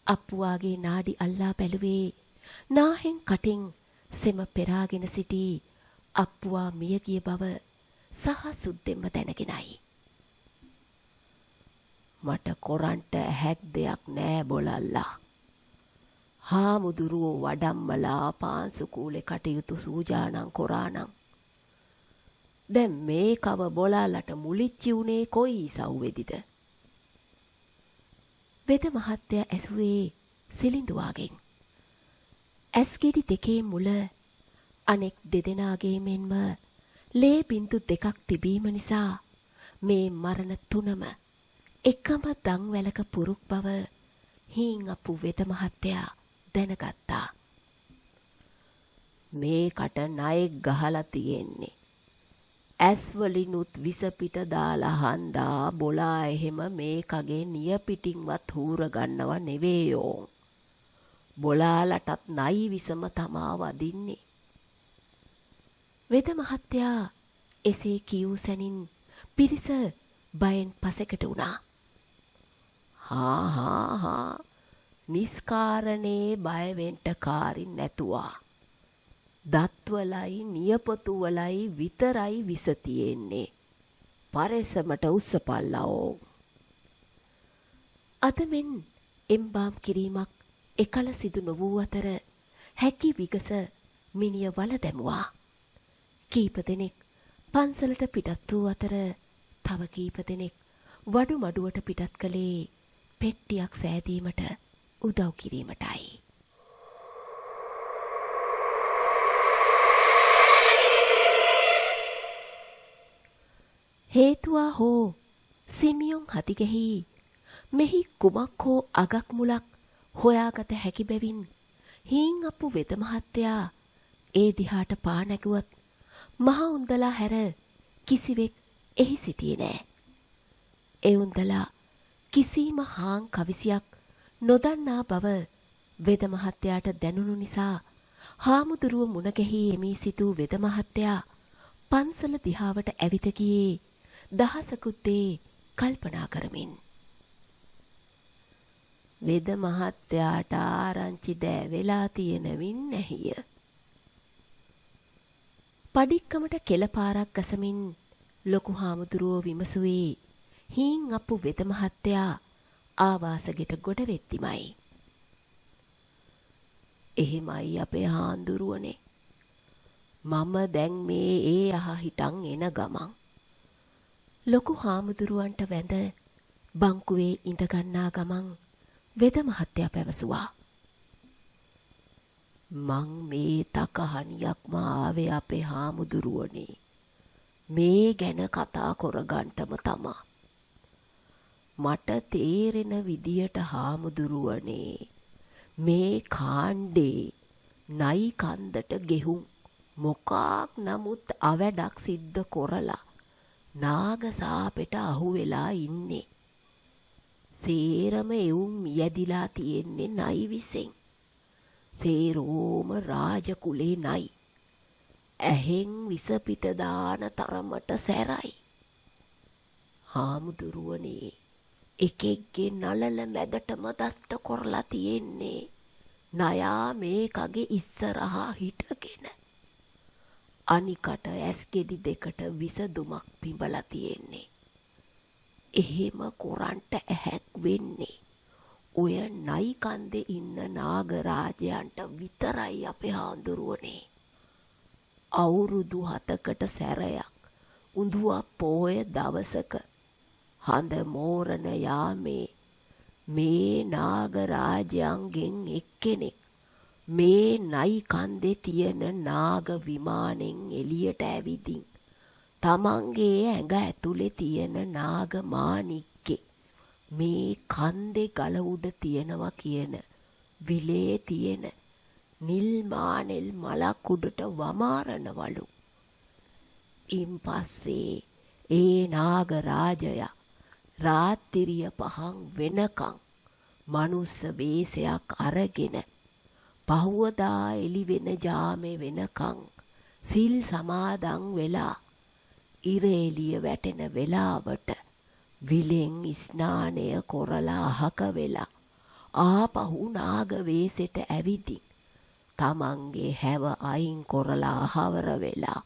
අප්පුවාගේ නාඩි අල්ලා බැලුවේ නාහෙන් කටින් සෙම පෙරාගෙන සිටි අප්පුවා මිය ගිය බව සහ සුද්දෙන්ම දැනගෙනයි. මට කොරන්ට හැක් දෙයක් නෑ බොලල්ලා. හාමුදුරුවෝ වඩම්මලා පාන්සු කූලේ කටයුතු සූජානං කොරානං. දැන් මේ කව බොලාලට මුලිච්චි උනේ කොයි ඉසව්වේදිද? වෙද මහත්තයා ඇසුවේ සිලිඳුවාගෙන්. ඇස්ගෙඩි දෙකේ මුල අනෙක් දෙදෙනාගේ මෙන්ම ලේ බින්දු දෙකක් තිබීම නිසා මේ මරණ තුනම එකම දන්වැලක පුරුක් බව හීන් අප්පු වෙද මහත්තයා දැනගත්තා. මේකට ණයෙක් ගහලා තියෙන්නේ. ඇස් වලිනුත් විස පිට දාලා හන්දා බොලා එහෙම මේකගේ නිය පිටින්වත් හූර ගන්නව නෙවෙයෝ. බොලාලටත් නයි විසම තමා වදින්නේ. වෙද මහත්තයා එසේ කියූ සැනින් පිරිස බයෙන් පසෙකට වුණා. හා නිස්කාරණේ බය වෙන්න කාරින් නැතුවා. දත්වලයි නියපොතුවලයි විතරයි විස තියෙන්නේ. පරෙසමට උස්සපල්ලවෝ. අදමෙන් එම්බාම් කිරීමක් එකල සිදු නොවූ අතර හැකි විගස මිනිය වල දැමුවා. කීප දෙනෙක් පන්සලට පිටත් වූ අතර තව කීප දෙනෙක් වඩු මඩුවට පිටත් කළේ පෙට්ටියක් සෑදීමට උදව් කිරීමටයි. හේතුවා හෝ සිමියොන් හතිගෙහි මෙහි කුමක් හෝ අගක් මුලක් හොයාගත හැකි බැවින් හීන් අප්පු වෙද මහත්තයා ඒ දිහාට පා නැගුවත් මහ උන්දලා හැර කිසිවෙක් එහි සිටියේ නෑ. ඒ උන්දලා කිසිම හාන් කවිසියක් නොදන්නා බව වෙද මහත්තයාට දැනුණු නිසා හාමුදුරුව මුණගැහි එමී සිටූ වෙද මහත්තයා පන්සල දිහාවට ඇවිත ගියේ දහසකුත්තේ කල්පනා කරමින්. වෙද මහත්තයාට ආරංචි දෑ වෙලා තියෙනවින් නැහිය. පඩික්කමට කෙලපාරක් ගසමින් ලොකු හාමුදුරුවෝ විමසුවේ හීන් අප්පු වෙද මහත්තයා ආවාසගෙට ගොඩ වෙත්තිමයි. එහෙමයි අපේ හාමුදුරුවනේ. මම දැන් මේ ඒ අහ හිටන් එන ගමන් ලොකු හාමුදුරුවන්ට වැඳ බංකුවේ ඉඳගන්නා ගමන් වෙද මහත්තයා පැවසුවා. මං මේ තකහනියක්ම ආවේ අපේ හාමුදුරුවනේ. මේ ගැන කතා කරගන්නටම තමා. මට තේරෙන විදියට හාමුදුරුවනේ මේ කාණ්ඩේ නයි කන්දට ගෙහුම් මොකක් නමුත් අවැඩක් සිද්ධ කරලා නාග සාපෙට අහු වෙලා ඉන්නේ. සේරම එවුන් මියදිලා තියෙන්නේ නයි විසෙන්. සේරෝම රාජ කුලේ නයි. ඇහෙන් විස පිට දාන තරමට සැරයි. හාමුදුරුවනේ එකෙක්ගේ නලල මැදටම දෂ්ට කරලා තියෙන්නේ. නයා මේකගේ ඉස්සරහා හිටගෙන. අනිකට ඇස් ගෙඩි දෙකට විසදුමක් පිඹලා තියෙන්නේ. එහෙම කොරන්ට ඇහැක් වෙන්නේ ඔය නයි කන්දේ ඉන්න නාගරාජයන්ට විතරයි අපේ හාමුදුරුවනේ. අවුරුදු 7කට සැරයක් උඳුවක් පෝය දවසක හඳ මෝරන යාමේ මේ නාගරාජයන්ගෙන් එක්කෙනෙක් මේ නයි කන්දේ තියෙන නාග විමානෙන් එළියට ඇවිදින් තමන්ගේ ඇඟ ඇතුලේ තියෙන නාග මාණික්කේ මේ කන්දේ ගල උඩ තියනවා කියන විලේ තියෙන නිල් මානෙල් මලක් උඩට වමාරනවලු. ඉන්පස්සේ ඒ නාග රාජයා රාත්‍රිය 5 වෙනකන් මනුස්ස වේශයක් අරගෙන පහුවදා එළි වෙන ජාමේ වෙනකන් සිල් සමාදන් වෙලා ඉර එළිය වැටෙන වෙලාවට විලෙන් ස්නානය කරලා අහක වෙලා ආපහු නාග වේසෙට ඇවිදින් තමන්ගේ හැව අයින් කරලා අහවර වෙලා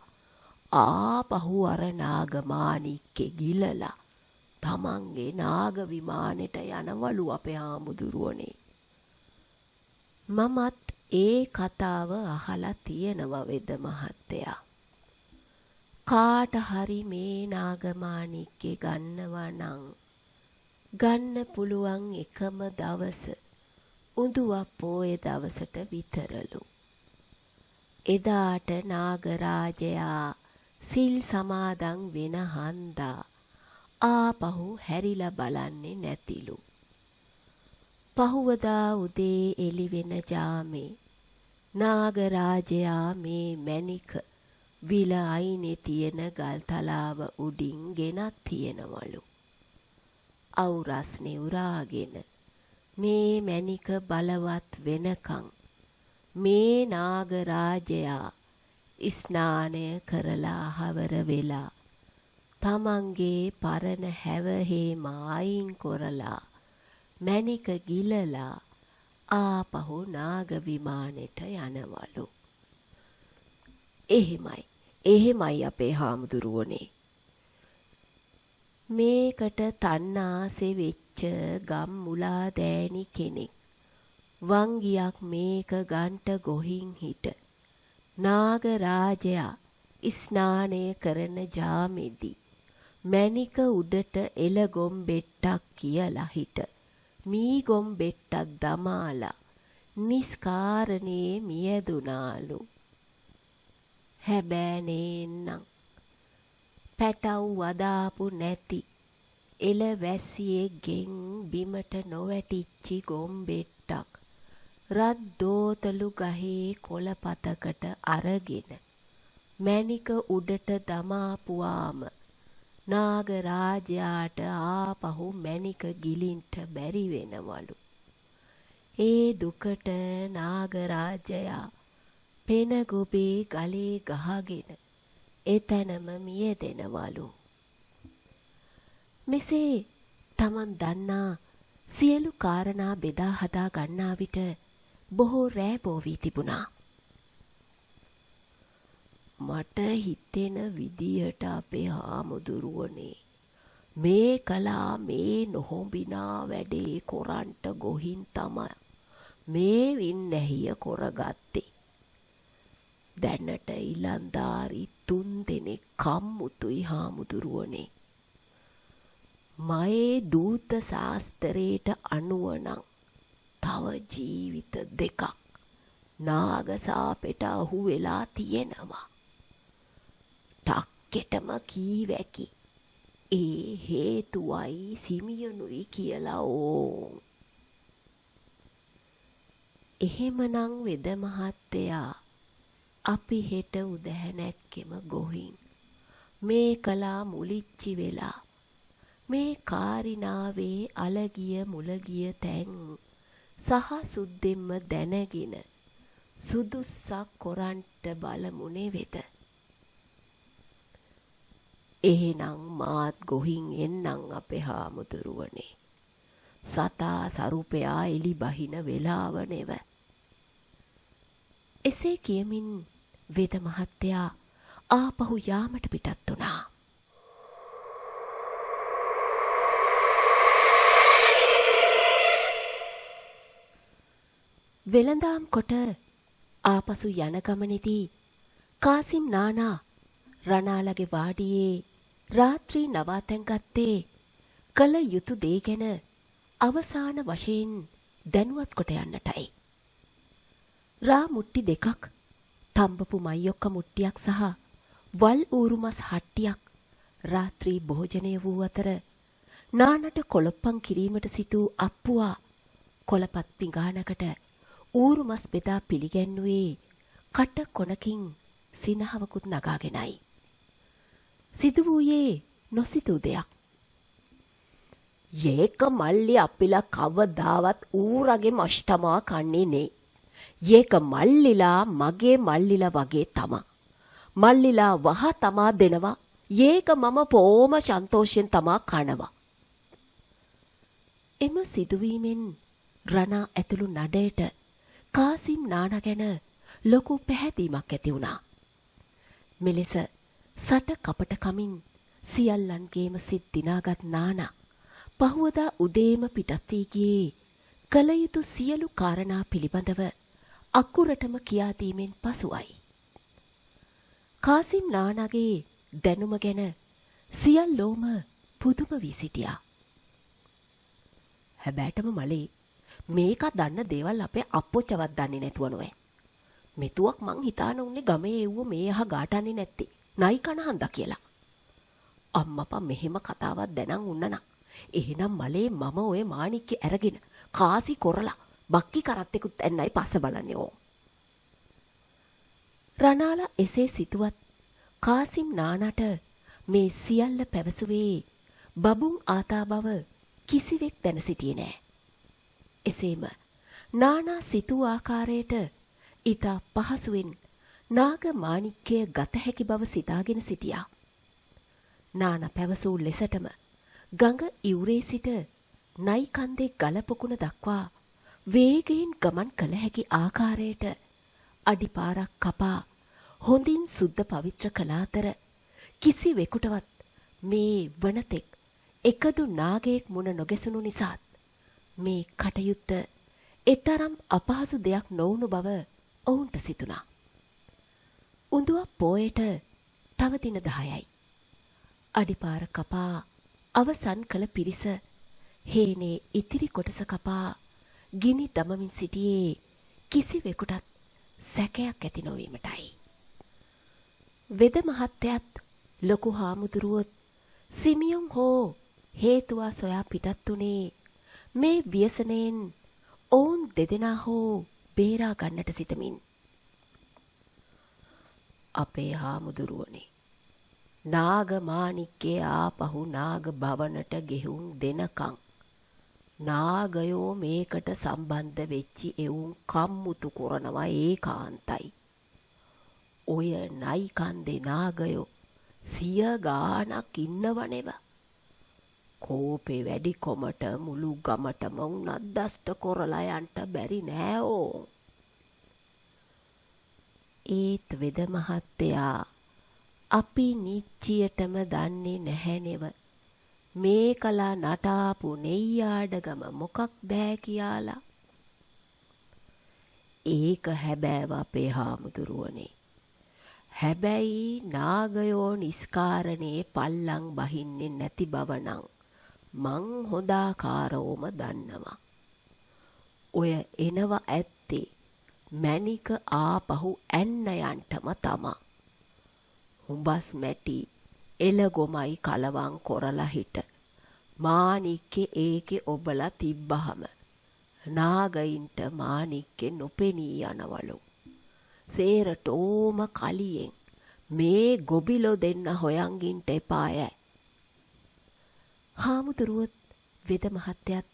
ආපහු අර නාග මාණික්කේ ගිලලා තමන්ගේ නාග විමානෙට යනවලු අපේ හාමුදුරුවනේ. මමත් ඒ කතාව අහලා තියෙනවා වෙද මහත්තයා. කාට හරි මේ නාග මාණික්කේ ගන්නවා නම් ගන්න පුළුවන් එකම දවස උඳුවක් පෝය දවසට විතරලු. එදාට නාගරාජයා සිල් සමාදන් වෙන හන්දා ආපහු හැරිලා බලන්නේ නැතිලු. පහුවදා උදේ එළි වෙන ජාමේ නාගරාජයා මේ මැණික විල අයිනේ තියෙන ගල්තලාව උඩින් ගෙනත් තියෙනවලු. අවුරස්නේ උරාගෙන මේ මැණික බලවත් වෙනකන් මේ නාගරාජයා ස්නානය කරලා හවර වෙලා තමන්ගේ පරණ හැවහේම අයින් කරලා මැණික ගිලලා ආපහු නාග විමානෙට යනවලු. එහෙමයි අපේ හාමුදුරුවනේ. මේකට තණ්හාසේ වෙච්ච ගම් මුලා දෑනි කෙනෙක් වංගියක් මේක ගන්ට ගොහින් හිට නාගරාජයා ස්නානය කරන ජාමෙදි මැණික උඩට එළ ගොම්බෙට්ටක් කියලා හිට මී ගොම්බෙට්ටක් දමාලා නිස්කාරණේ මියදුනාලු. හැබෑනේන්නම් පැටව් වදාපු නැති එළ වැසියෙක්ගෙන් බිමට නොවැටිච්චි ගොම්බෙට්ටක් රත් දෝතලු ගහේ කොළපතකට අරගෙන මැණික උඩට දමාපුවාම නාගරාජයාට ආපහු මැණික ගිලින්ට බැරි වෙනවලු. ඒ දුකට නාගරාජයා පෙන ගොබේ ගලේ ගහගෙන එතැනම මියදෙනවලු. මෙසේ තමන් දන්නා සියලු කාරණා බෙදා හදා ගන්නා විට බොහෝ රෑබෝ වී තිබුණා.
මට හිතෙන විදියට අපේ හාමුදුරුවනේ මේ කලා මේ නොහොඹිනා වැඩේ කොරන්ට ගොහින් තමයි මේ වින්නැහිය කොරගත්තේ. දැනට ඉලන්දාරි 3 දෙනෙක් කම්මුතුයි හාමුදුරුවනේ. මයේ දූත ශාස්ත්‍රයට අනුව නම් තව ජීවිත 2ක් නාග සාපෙට අහු වෙලා තියෙනවා. ටක්කෙටම කීවැකි ඒ හේතුවයි සිමියනුයි කියලා ඕන්.
එහෙමනම් වෙද මහත්තයා අපි හෙට උදැහැනැක්කෙම ගොහින් මේ කලා මුලිච්චි වෙලා මේ කාරිනාවේ අලගිය මුලගිය තැන් සහ සුද්දෙම්ම දැනගෙන සුදුස්සක් කොරන්ට බලමුනේ වෙද.
එහෙනම් මාත් ගොහින් එන්නම් අපේ හාමුදුරුවනේ. සතා සරුපයා එලි බහින වෙලාව නෙව.
එසේ කියමින් වෙද මහත්තයා ආපහු යාමට පිටත් වුණා. වෙළඳාම් කොට ආපසු යන ගමනේදී කාසිම් නානා රණාලගේ වාඩියේ රාත්‍රී නවාතැන් ගත්තේ කල යුතු දේ ගැන අවසාන වශයෙන් දැනුවත් කොට යන්නටයි. රා මුට්ටි 2ක් තම්බපු මයියොක්ක මුට්ටියක් සහ වල් ඌරුමස් හට්ටියක් රාත්‍රී භෝජනය වූ අතර නානට කොළොප්පන් කිරීමට සිටූ අප්පුවා කොළපත් පිඟානකට ඌරුමස් බෙදා පිළිගැන්නුවේ කට කොනකින් සිනහවකුත් නගාගෙනයි. සිදු වූයේ නොසිතූ දෙයක්.
ඒක මල්ලි අපිලා කවදාවත් ඌරගේ මෂ් තමා කන්නේ නේ. ඒක මල්ලිලා මගේ මල්ලිලා වගේ තමා. මල්ලිලා වහ තමා දෙනවා. ඒක මම බොහොම සන්තෝෂෙන් තමා කනවා.
එම සිදුවීමෙන් රණා ඇතුළු නඩයට කාසිම් නානා ගැන ලොකු පැහැදීමක් ඇති වුණා. මෙලෙස සට කපට කමින් සියල්ලන්ගේම සිත් දිනාගත් නානා පහුවදා උදේම පිටත් වී ගියේ කල යුතු සියලු කාරණා පිළිබඳව අකුරටම කියා දීමෙන් පසුවයි. කාසිම් නානාගේ දැනුම ගැන සියල්ලෝම පුදුම වී සිටියා.
හැබැයිටම මලේ මේක දන්න දේවල් අපේ අප්පොච්චවත් දන්නේ නැතුව නොවේ. මෙතුවක් මං හිතාන උන්නේ ගමේ එව්ව මේ අහ ගාටන්නේ නැත්තේ. නයි කන හන්දා කියලා. අම්මපා මෙහෙම කතාවක් දැනන් උන්නනම් එහෙනම් මලේ මම ඔය මාණික්කේ අරගෙන කාසි කොරලා බක්කි කරත්තෙකුත් එන්නයි පස්ස බලන්නේ ඕ.
රණාලා එසේ සිටුවත් කාසිම් නානට මේ සියල්ල පැවසුවේ බබුන් ආතා බව කිසිවෙක් දැන සිටියේ නෑ. එසේම නානා සිතූ ආකාරයට ඊතා පහසුවෙන් නාග මාණික්කය ගත හැකි බව සිතාගෙන සිටියා. නානා පැවසූ ලෙසටම ගඟ ඉවුරේ සිට නයි කන්දේ ගල පොකුණ දක්වා වේගයෙන් ගමන් කළ හැකි ආකාරයට අඩිපාරක් කපා හොඳින් සුද්ධ පවිත්‍ර කළ අතර කිසිවෙකුටවත් මේ වනතෙක් එකදු නාගයෙක් මුණ නොගැසුණු නිසාත් මේ කටයුත්ත එතරම් අපහසු දෙයක් නොවුණු බව ඔවුන්ට සිතුණා. උඳුවක් පෝයට තව දින 10යි. අඩිපාර කපා අවසන් කළ පිරිස හේනේ ඉතිරි කොටස කපා ගිනි දමමින් සිටියේ කිසිවෙකුටත් සැකයක් ඇති නොවීමටයි. වෙද මහත්තයත් ලොකු හාමුදුරුවොත් සිමියොන් හෝ හේතුවා සොයා පිටත් වුණේ මේ ව්‍යසනයෙන් ඔවුන් දෙදෙනා හෝ බේරා ගන්නට සිතමින්.
අපේ හාමුදුරුවනේ නාග මාණික්කේ ආපහු නාග භවනට ගෙහුම් දෙනකන් නාගයෝ මේකට සම්බන්ධ වෙච්චි එවුන් කම්මුතු කරනවා ඒකාන්තයි. ඔය නයි කන්දේ නාගයෝ 100 ගාණක් ඉන්නව නෙව. කෝපේ වැඩි කොමට මුළු ගමටම උනත් දෂ්ට කොරලා යන්න බැරි නෑ ඕ.
ඒත් වෙද මහත්තයා අපි නිච්චියටම දන්නේ නැහැනෙව මේ කලා නටාපු නෙయ్యాඩගම මොකක්දෑ කියලා.
ඒක හැබෑව අපේ හාමුදුරුවනේ. හැබැයි නාගයෝ නිස්කාරණේ පල්ලං බහින්නේ නැති බව නම් මං හොඳාකාරවම දන්නවා. ඔය එනව ඇත්තේ මැණික ආපහු ඇන්න යන්ටම තමා. හුඹස් මැටි එළගොමයි කලවම් කොරලා හිට මාණික්කේ ඒකේ ඔබලා තිබ්බහම නාගයින්ට මාණික්කේ නොපෙනී යනවලු. සේරටෝම කලියෙන් මේ ගොබිලෝ දෙන්න හොයන්ගින්ට එපාය.
හාමුදුරුවොත් වෙද මහත්තයත්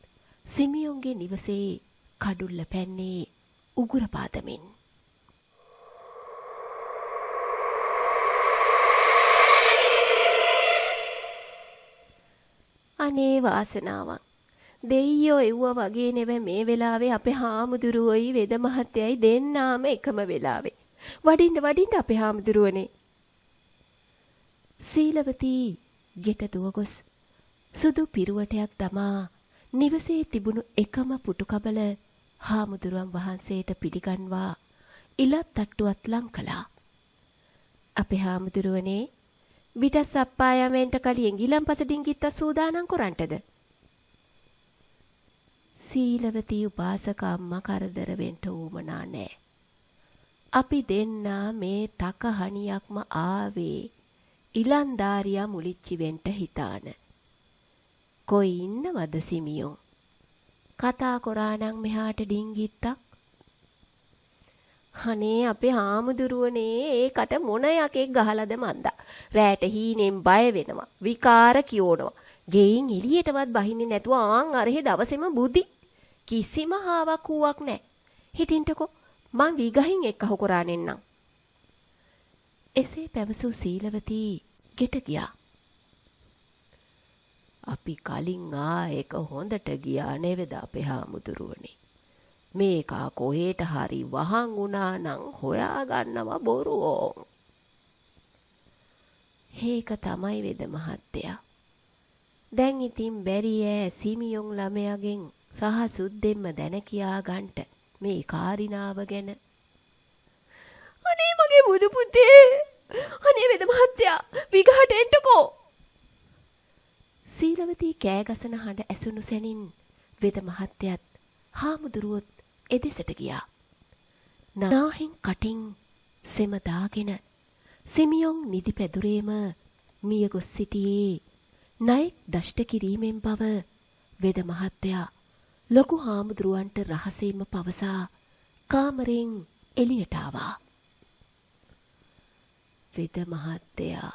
සිමියොන්ගේ නිවසේ කඩුල්ල පැන්නේ උගුර පාදමින්. අනේ වාසනාවක්. දෙයියෝ එව්වා වගේ නෙව මේ වෙලාවේ අපේ හාමුදුරුවෝයි වෙද මහත්තයයි දෙන්නාම එකම වෙලාවේ. වඩින්න අපේ හාමුදුරුවනේ. සීලවතී ගෙට දුව ගොස් සුදු පිරුවටයක් දමා නිවසේ තිබුණු එකම පුටුකබල හාමුදුරුවන් වහන්සේට පිළිගන්වා ඉලත් තට්ටුවත් ලං කළා. අපේ හාමුදුරුවනේ විටස් අප්පායමෙන්ට කලියෙන් ගිලම්පස ඩිංගිත්ත සූදානම් කරන්නටද? සීලවතී උපාසක අම්මා කරදර වෙන්න උවමනා නෑ. අපි දෙන්නා මේ තකහණියක්ම ආවේ ඉලන්දාරියා මුලිච්චි වෙන්න හිතාන. කොයි ඉන්නවද සිමියෝ? කතා කරානම් මෙහාට ඩිංගිත්තක්. අනේ අපේ හාමුදුරුවනේ ඒකට මොන යකෙක් ගහලාද මන්දා. රැට හීනෙන් බය වෙනවා. විකාර කියෝනවා. ගෙයින් එළියටවත් බහින්නේ නැතුව ආන් අරහේ දවසෙම බුදි. කිසිම හාවක් ඌවක් නැහැ. හිටින්ටකෝ මං විගහින් එක්කහු කරානෙන්නම්. එසේ පැවසූ සීලවතී ගෙට ගියා.
අපි කලින් එක හොඳට ගියා නේද අපේ හාමුදුරුවනේ. මේකා කොහෙට හරි වහන් වුණා නම් හොයාගන්නව බොරුවෝ.
ඒක තමයි වෙද මහත්තයා. දැන් ඉතින් බැරි ඈ සිමියොන් ළමයාගෙන් සහ සුද්දෙන්ම දැන කියා ගන්නට මේ කාරිනාව ගැන.
අනේ මගේ බුදු පුතේ. අනේ වෙද මහත්තයා විගහට එන්නකෝ.
සීලවතී කෑගසන හඬ ඇසුණු සැනින් වෙද මහත්තයත් හාමුදුරුවොත් එදෙසට ගියා. නාහින් කටින් සෙම දාගෙන සිමියොන් නිදි පැදුරේම මිය ගොස් සිටියේ නයෙක් දෂ්ට කිරීමෙන් බව වෙද මහත්තයා ලොකු හාමුදුරුවන්ට රහසෙම පවසා කාමරෙන් එළියට ආවා.
වෙද මහත්තයා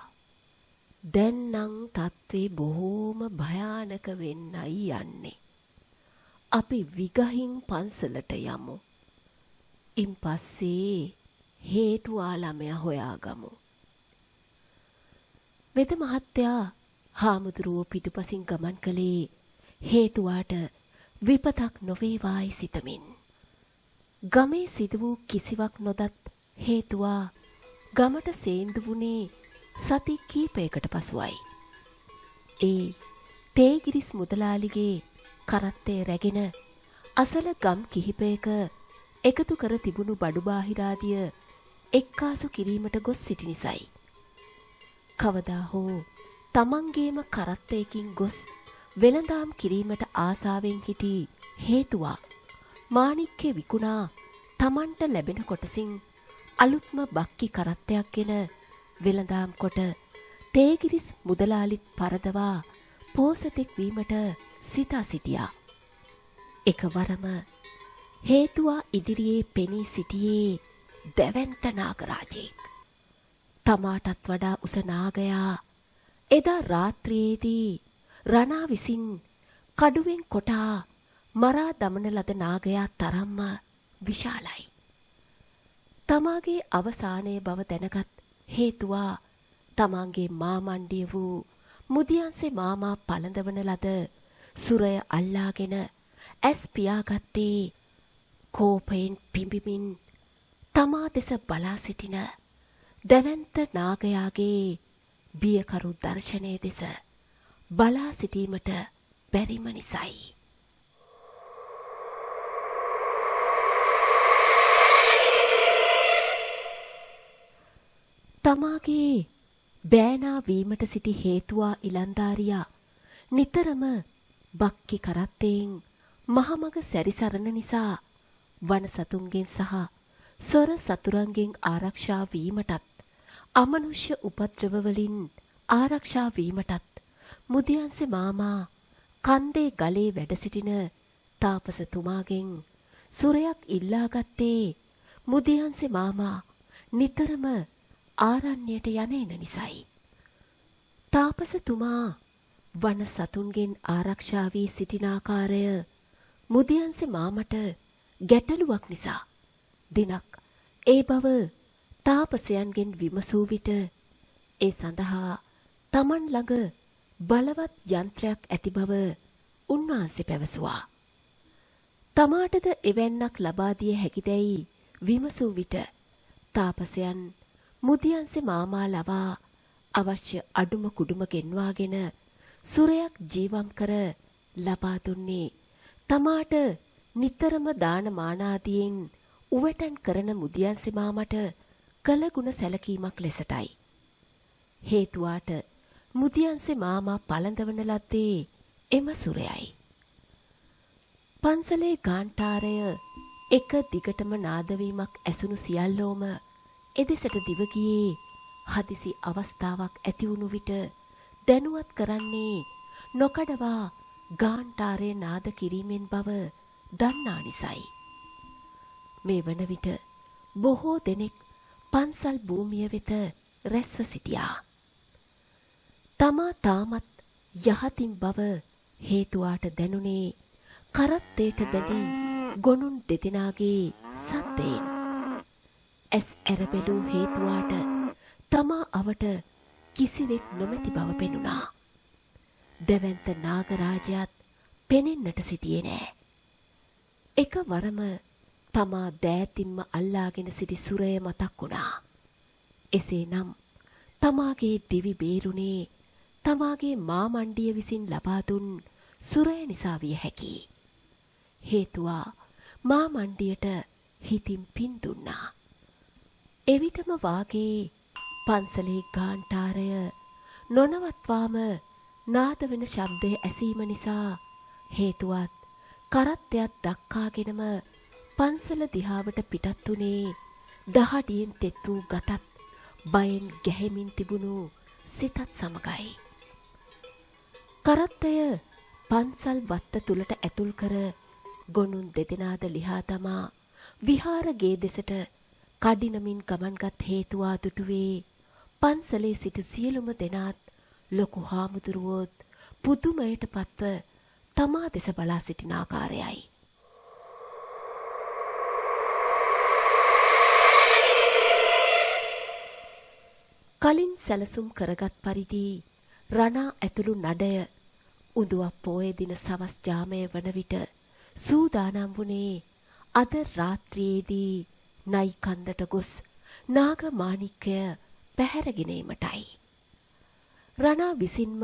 දැන් නම් තත්ත්වේ බොහෝම භයානක වෙන්නයි යන්නේ. අපි විගහින් පන්සලට යමු. ඉන් පස්සේ හේතුවා ළමයා හොයාගමු.
වෙද මහත්තයා හාමුදුරුවෝ පිටුපසින් ගමන් කළේ හේතුවාට විපතක් නොවේවායි සිතමින්. ගමේ සිදු වූ කිසිවක් නොදත් හේතුවා ගමට සේන්දු වුණේ සති කීපයකට පසුවයි. ඒ තේගිරිස් මුදලාලිගේ කරත්තේ රැගෙන අසල ගම් කිහිපයක එකතු කර තිබුණු බඩු බාහිරාදිය එක්කාසු කිරීමට ගොස් සිටි නිසයි. කවදා හෝ තමන්ගේම කරත්තයකින් ගොස් වෙළඳාම් කිරීමට ආසාවෙන් සිටි හේතුවා මාණික්කේ විකුණා තමන්ට ලැබෙන කොටසින් අලුත්ම බක්කි කරත්තයක් ගෙන වෙළඳාම් කොට තේගිරිස් මුදලාලිත් පරදවා පෝසතෙක් වීමට සිතා සිටියා. එකවරම හේතුවා ඉදිරියේ පෙනී සිටියේ දැවැන්ත නාගරාජයෙක්. තමාටත් වඩා උස නාගයා එදා රාත්‍රියේදී රණා විසින් කඩුවෙන් කොටා මරා දමන ලද නාගයා තරම්ම විශාලයි. තමාගේ අවසානයේ බව දැනගත් හේතුවා තමන්ගේ මාමණ්ඩිය වූ
මුදියන්සේ මාමා පළඳවන ලද සුරය අල්ලාගෙන ඇස් පියාගත්තේ කෝපයෙන් පිඹිමින් තමා දෙස බලා සිටින දැවැන්ත නාගයාගේ බියකරු දර්ශනය දෙස බලා සිටීමට බැරිම නිසයි. තමාගේ බෑනා වීමට සිටි හේතුවා ඉලන්දාරියා නිතරම බක්කි කරත්තයෙන් මහමග සැරිසරන නිසා වන සතුන්ගෙන් සහ සොර සතුරන්ගෙන් ආරක්ෂා වීමටත් අමනුෂ්‍ය උපද්‍රවවලින් ආරක්ෂා වීමටත් මුදියන්සේ මාමා කන්දේ ගලේ වැඩ සිටින තාපසතුමාගෙන් සුරයක් ඉල්ලාගත්තේ මුදියන්සේ මාමා නිතරම ආරණ්‍යයට යන එන නිසයි. තාපසතුමා වන සතුන්ගෙන් ආරක්ෂා වී සිටින ආකාරය මුදියන්සේ මාමට ගැටලුවක් නිසා දිනක් ඒ බව තාපසයන්ගෙන් විමසූ විට ඒ සඳහා තමන් ළඟ බලවත් යන්ත්‍රයක් ඇති බව උන්වහන්සේ පැවසුවා. තමාටද එවැන්නක් ලබා දිය හැකිදැයි විමසූ විට තාපසයන් මුදියන්සේ මාමා ලවා අවශ්‍ය අඩුම කුඩුම ගෙන්වාගෙන සුරයක් ජීවම් කර ලබා දුන්නේ තමාට නිතරම දාන මානාදියෙන් උවටන් කරන මුදියන්සේ මාමට කළ ගුණ සැලකීමක් ලෙසටයි. හේතුවාට මුදියන්සේ මාමා පළඳවන ලද්දේ එම සුරයයි. පන්සලේ ගාන්ටාරය එක දිගටම නාදවීමක් ඇසුණු සියල්ලෝම එදෙසට දිවගියේ හදිසි අවස්ථාවක් ඇතිවුණු විට දැනුවත් කරන්නේ නොකඩවා ගාන්ටාරය නාද කිරීමෙන් බව දන්නා නිසයි. මේ වන විට බොහෝ දෙනෙක් පන්සල් භූමිය වෙත රැස්ව සිටියා. තමා තාමත් යහතින් බව හේතුවාට දැනුනේ කරත්තයට බැඳී ගොනුන් දෙදෙනාගේ සද්දයෙන්. ඇස් ඇරබැලූ හේතුවාට තමා අවට කිසිවෙක් නොමැති බව පෙනුණා. දැවැන්ත නාගරාජයාත් පෙනෙන්නට සිටියේ නෑ. එක වරම තමා දෑතින්ම අල්ලාගෙන සිටි සුරය මතක් වුණා. එසේනම් තමාගේ දිවි බේරුණේ තමාගේ මාමණ්ඩිය විසින් ලබා දුන් සුරය නිසා විය හැකියි. හේතුවා මාමණ්ඩියට හිතින් පින් දුන්නා. එවිටම වාගේ පන්සලේ ගාන්ටාරය නොනවත්වාම නාද වෙන ශබ්දය ඇසීම නිසා හේතුවත් කරත්තයක් දක්කාගෙනම පන්සල දිහාවට පිටත් වුණේ දහඩියෙන් තෙත් වූ ගතත් බයෙන් ගැහෙමින් තිබුණු සිතත් සමගයි. කරත්තය පන්සල් වත්ත තුලට ඇතුල් කර ගොනුන් දෙදෙනාද ලිහා තමා විහාරගේ දෙසට කඩිනමින් ගමන්ගත් හේතුවා දුටුවේ පන්සලේ සිටු සියලුම දෙනාත් ලොකු හාමුදුරුවෝත් පුදුමයට පත්ව තමා දෙස බලා සිටින ආකාරයයි. කලින් සැලසුම් කරගත් පරිදි රණා ඇතුළු නඩය උඳුවක් පෝය දින සවස් ජාමය වන විට සූදානම් වුණේ අද රාත්‍රියේදී නයි කන්දට ගොස් නාග මාණික්කය පැහැරගෙනීමටයි. රණා විසින්ම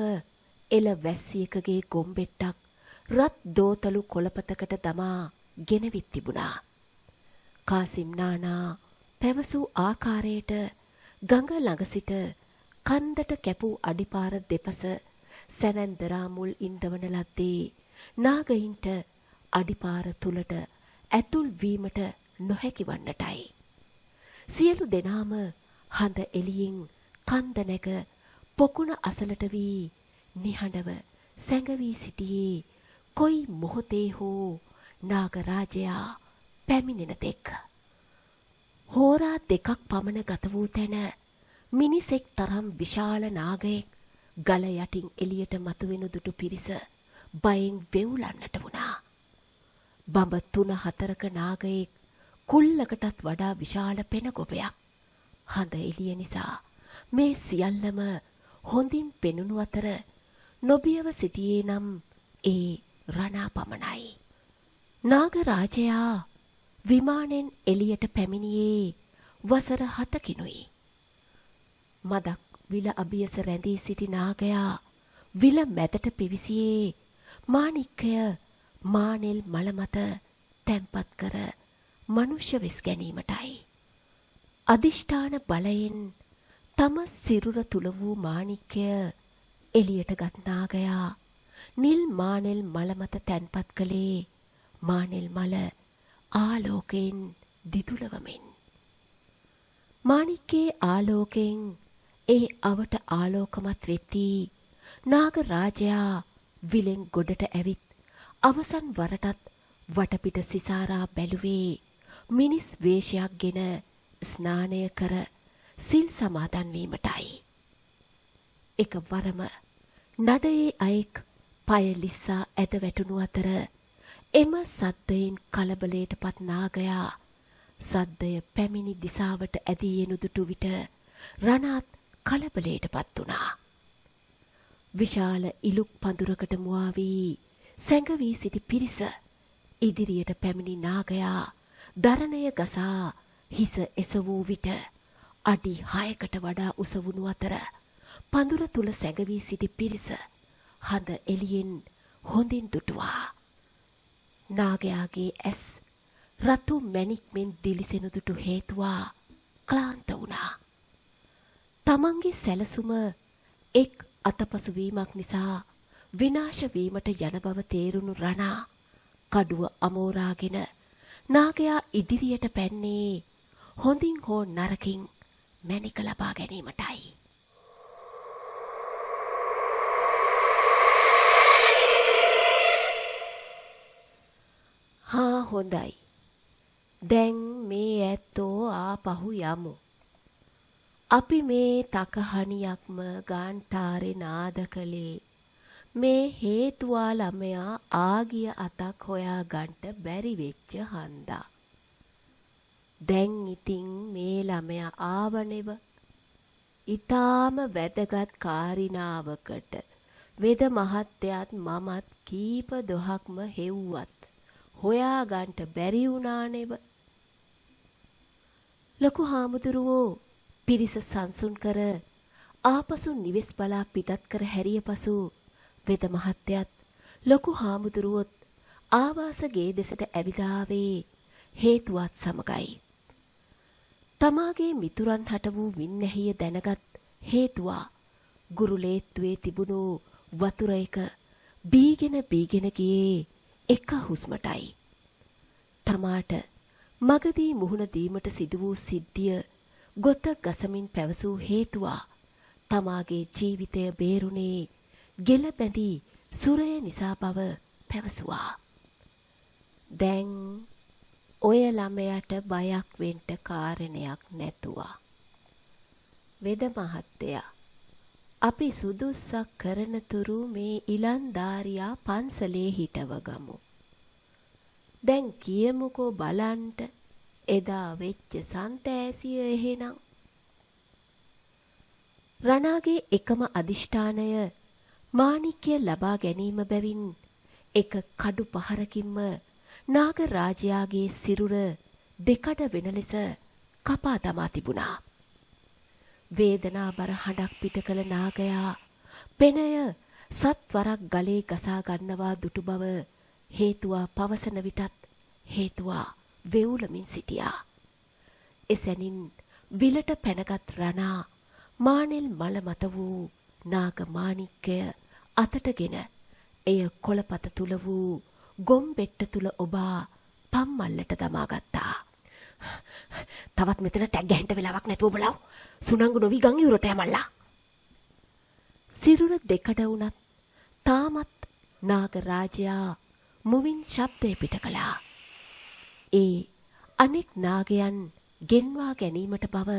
එල වැස්සියකගේ ගොම්බෙට්ටක් රත් දෝතලු කොළපතකට දමා ගෙනවිත් තිබුණා. කාසිම් නානා පැවසූ ආකාරයට ගඟ ළඟ සිට කන්දට කැපූ අඩිපාර දෙපස සැනැන්දරා මුල් ඉන්දවන ලද්දේ නාගයින්ට අඩිපාර තුලට ඇතුල් වීමට නොහැකි වන්නටයි. සියලු දෙනාම හඳ එළියෙන් කන්ද නැග පොකුණ අසලට වී නිහඬව සැඟවී සිටියේ කොයි මොහොතේ හෝ නාගරාජයා පැමිණෙන තෙක්. හෝරා දෙකක් පමණ ගත වූ තැන මිනිසෙක් තරම් විශාල නාගයෙක් ගල යටින් එළියට මතුවෙනු දුටු පිරිස බයෙන් වෙවුලන්නට වුණා. බඹ 3-4ක නාගයෙක් කුල්ලකටත් වඩා විශාල පෙන ගොබයක්. හඳ එළිය නිසා මේ සියල්ලම හොඳින් පෙනුණු අතර නොබියව සිටියේ නම් ඒ රණා පමණයි. නාග රාජයා විමානෙන් එළියට පැමිණියේ වසර 7කිනුයි. මදක් විල අභියස රැඳී සිටි නාගයා විල මැදට පිවිසියේ මාණික්කය මානෙල් මල මත තැන්පත් කර මනුෂ්‍ය වෙස් ගැනීමටයි. අදිෂ්ඨාන බලයෙන් තම සිරුර තුල වූ මාණික්කය එළියට ගත් නාගයා නිල් මානෙල් මල මත තැන්පත් කළේ මානෙල් මල ආලෝකයෙන් දිදුලවමින්. මාණික්කේ ආලෝකයෙන් ඒ අවට ආලෝකමත් වෙද්දී නාග රාජයා විලෙන් ගොඩට ඇවිත් අවසන් වරටත් වටපිට සිසාරා බැලුවේ මිනිස් වේශයක් ගෙන ස්නානය කර සිල් සමාදන් වීමටයි. එක වරම නඩයේ අයෙක් පය ලිස්සා ඇද වැටුණු අතර එම සද්දයෙන් කලබලයටපත් නාගයා සද්දය පැමිණි දිසාවට ඇදී එනු දුටු විට රණත් කලබලයටපත් වුණා. විශාල ඉලුක් පඳුරකට මුවා වී සැඟවී සිටි පිරිස ඉදිරියට පැමිණි නාගයා දරණය ගසා හිස එසවූ විට අඩි 6කට වඩා උස වුණු අතර පඳුර තුල සැඟවී සිටි පිරිස හඳ එළියෙන් හොඳින් දුටුවා. නාගයාගේ ඇස් රතු මැණික් මෙන් දිලිසෙනු දුටු හේතුවා ක්ලාන්ත වුණා. තමන්ගේ සැලසුම එක් අතපසු වීමක් නිසා විනාශ වීමට යන බව තේරුණු රණා කඩුව අමෝරාගෙන නාගයා ඉදිරියට පැන්නේ හොඳින් හෝ නරකින් මැණික ලබා ගැනීමටයි. හා හොඳයි. දැන් මේ ඇත්තෝ ආපහු යමු. අපි මේ තකහණියක්ම ගාන්ටාරේ නාද කළේ මේ හේතුවා ළමයා ආගිය අතක් හොයා ගන්නට බැරි වෙච්ච හන්දා. දැන් ඉතින් මේ ළමයා ආවනෙව. ඊටාම වැදගත් කාරිනාවකට වෙද මහත්තයාත් මමත් කීප දොහක්ම හෙව්වත් හොයා ගන්නට බැරි වුණානෙව. ලොකු හාමුදුරුවෝ පිරිස සංසුන් කර ආපසු නිවෙස් බලා පිටත් කර හැරිය පසු වෙද මහත්තයත් ලොකු හාමුදුරුවොත් ආවාස ගේ දෙසට ඇවිලා ආවේ හේතුවත් සමගයි. තමාගේ මිතුරන් හට වූ වින්නැහිය දැනගත් හේතුවා ගුරුලේත්තුවේ තිබුණු වතුර එක බීගෙන ගියේ එක හුස්මටයි. තමාට මගදී මුහුණ දීමට සිදු වූ සිද්ධිය ගොත ගසමින් පැවසූ හේතුවා තමාගේ ජීවිතය බේරුණේ ගෙල බැඳී සුරය නිසා බව පැවසුවා. දැන් ඔය ළමයට බයක් වෙන්න කාරණයක් නැතුවා. වෙද මහත්තයා අපි සුදුස්සක් කරන තුරු මේ ඉලන්දාරියා පන්සලේ හිටව ගමු. දැන් කියමුකෝ බලන්ට එදා වෙච්ච සන්තෑසිය එහෙනම්. රණාගේ එකම අදිෂ්ඨානය මාණික්‍ය ලබා ගැනීම බැවින් එක කඩු පහරකින්ම නාග රාජයාගේ සිරුර දෙකඩ වෙන ලෙස කපා දමා තිබුණා. වේදනාබර හඬක් පිට කළ නාගයා පෙනය සත්වරක් ගලේ ගසා ගන්නවා දුටු බව හේතුවා පවසන විටත් හේතුවා වෙවුලමින් සිටියා. එසැනින් විලට පැනගත් රණා මානෙල් මල මත වූ නාග මාණික්කය අතටගෙන එය කොළපත තුල වූ ගොම් බෙට්ට තුල ඔබා පම්මල්ලට දමා ගත්තා. තවත් මෙතන ටැග් ගහන්න වෙලාවක් නැතුව බලව. සුනංගු නොවි ගම් ඉවුරට යමල්ලා. සිරුර දෙකඩ වුණත් තාමත් නාග රාජයා මුවින් ශබ්දය පිට කළා. ඒ අනෙක් නාගයන් ගෙන්වා ගැනීමට බව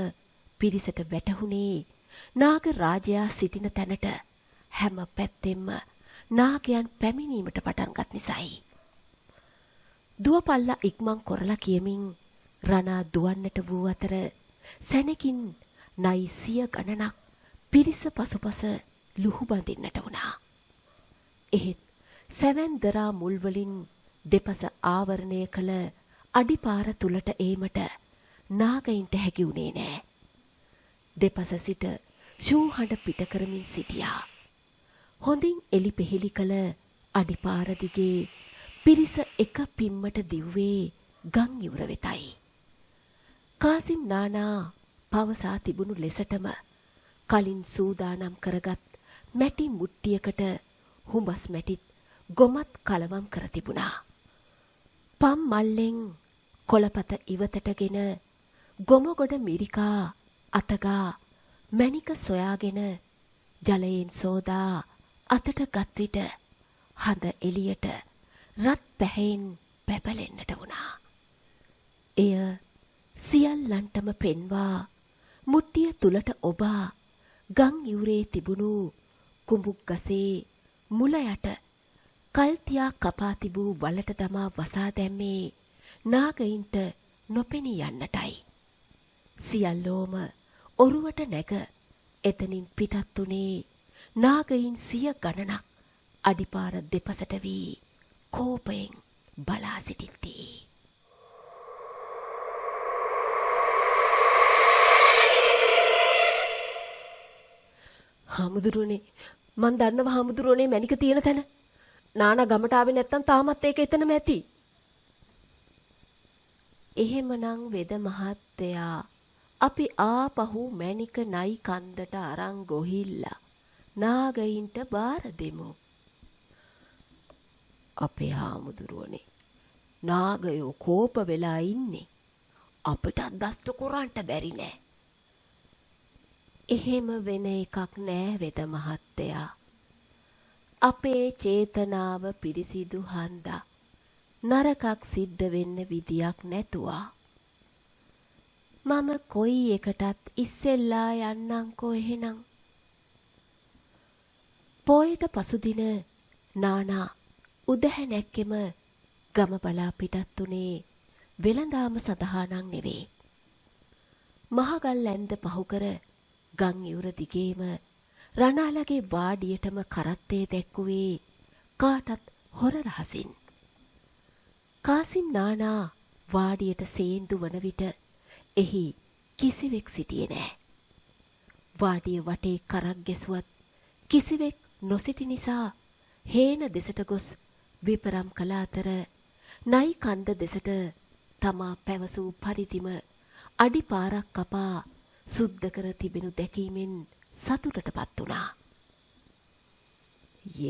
පිරිසට වැටහුණේ නාග රාජයා සිටින තැනට හැම පැත්තෙම නාගයන් පැමිණීමට පටන්ගත් නිසායි. දුවපල්ලා ඉක්මන් කොරලා කියමින් රණා දුවන්නට වූ අතර සැනකින් නයි සිය ගණනක් පිරිස පසුපස ලුහු බඳින්නට වුණා.
එහෙත් සැවැන්දරා මුල් වලින් දෙපස ආවරණය කළ අඩිපාර තුලට ඒමට නාගයින්ට හැකි වුණේ නෑ. දෙපස සිට ෂූහඬ පිට කරමින් සිටියා. හොඳින් එලි පෙහෙලි කළ අඩිපාර දිගේ පිරිස එක පිම්මට දිව්වේ ගම් ඉවුර වෙතයි. කාසිම් නානා පවසා තිබුණු ලෙසටම කලින් සූදානම් කරගත් මැටි මුට්ටියකට හුඹස් මැටිත් ගොමත් කලවම් කර තිබුණා. පම් මල්ලෙන් කොළපත ඉවතටගෙන ගොමගොඩ මිරිකා අතගා මැණික සොයාගෙන ජලයෙන් සෝදා අතට ගත් විට හඳ එළියට රත් පැහැයෙන් පැපලෙන්නට වුණා. එය සියල්ලන්ටම පෙන්වා මුට්ටිය තුලට ඔබා ගම් ඉවුරේ තිබුණු කුඹුක් ගසේ මුල යට කල්තියා කපා තිබූ වලට දමා වසා දැම්මේ නාගයින්ට නොපෙනී යන්නටයි. සියල්ලෝම ඔරුවට නැග එතනින් පිටත් වුණේ නාගයින් 100 ගණනක් අඩිපාර දෙපසට වී කෝපයෙන් බලා සිටිති.
හාමුදුරුවනේ මන් දන්නවා හාමුදුරුවනේ මැණික තියෙන තැන. නානා ගමට ආවේ නැත්තම් තාමත් ඒක එතනම ඇති.
එහෙමනම් වෙද මහත්තයා අපි ආපහු මැණික නයි කන්දට අරන් ගොහිල්ලා නාගයින්ට බාර දෙමු.
අපේ හාමුදුරුවනේ නාගයෝ කෝප වෙලා ඉන්නේ. අපිට දස්ත කොරන්ට බැරි නෑ.
එහෙම වෙන එකක් නෑ වෙද මහත්තයා. අපේ චේතනාව පිරිසිදු හන්දා නරකක් සිද්ධ වෙන්න විදියක් නැතුවා. මම කොයි එකටත් ඉස්සෙල්ලා යන්නම්කෝ එහෙනම්. පොයට පසුදින නානා උදැහැනැක්කෙම ගම බලා පිටත් උනේ වෙළඳාම සඳහා නම් නෙවේ. මහගල් ඇන්ද පහුකර ගම් ඉවුර දිගේම රණාලගේ වාඩියටම කරත්තේ දැක්කුවේ කාටත් හොර රහසින්. කාසිම් නානා වාඩියට සේන්දු වන විට එහි කිසිවෙක් සිටියේ නෑ. වාඩිය වටේ කරක් ගැසුවත් කිසිවෙක් නොසිටි නිසා හේන දෙසට ගොස් විපරම් කළ අතර නයි කන්ද දෙසට තමා පැවසූ පරිදිම අඩිපාරක් කපා සුද්ධ කර තිබෙනු දැකීමෙන් සතුටටපත් වුණා.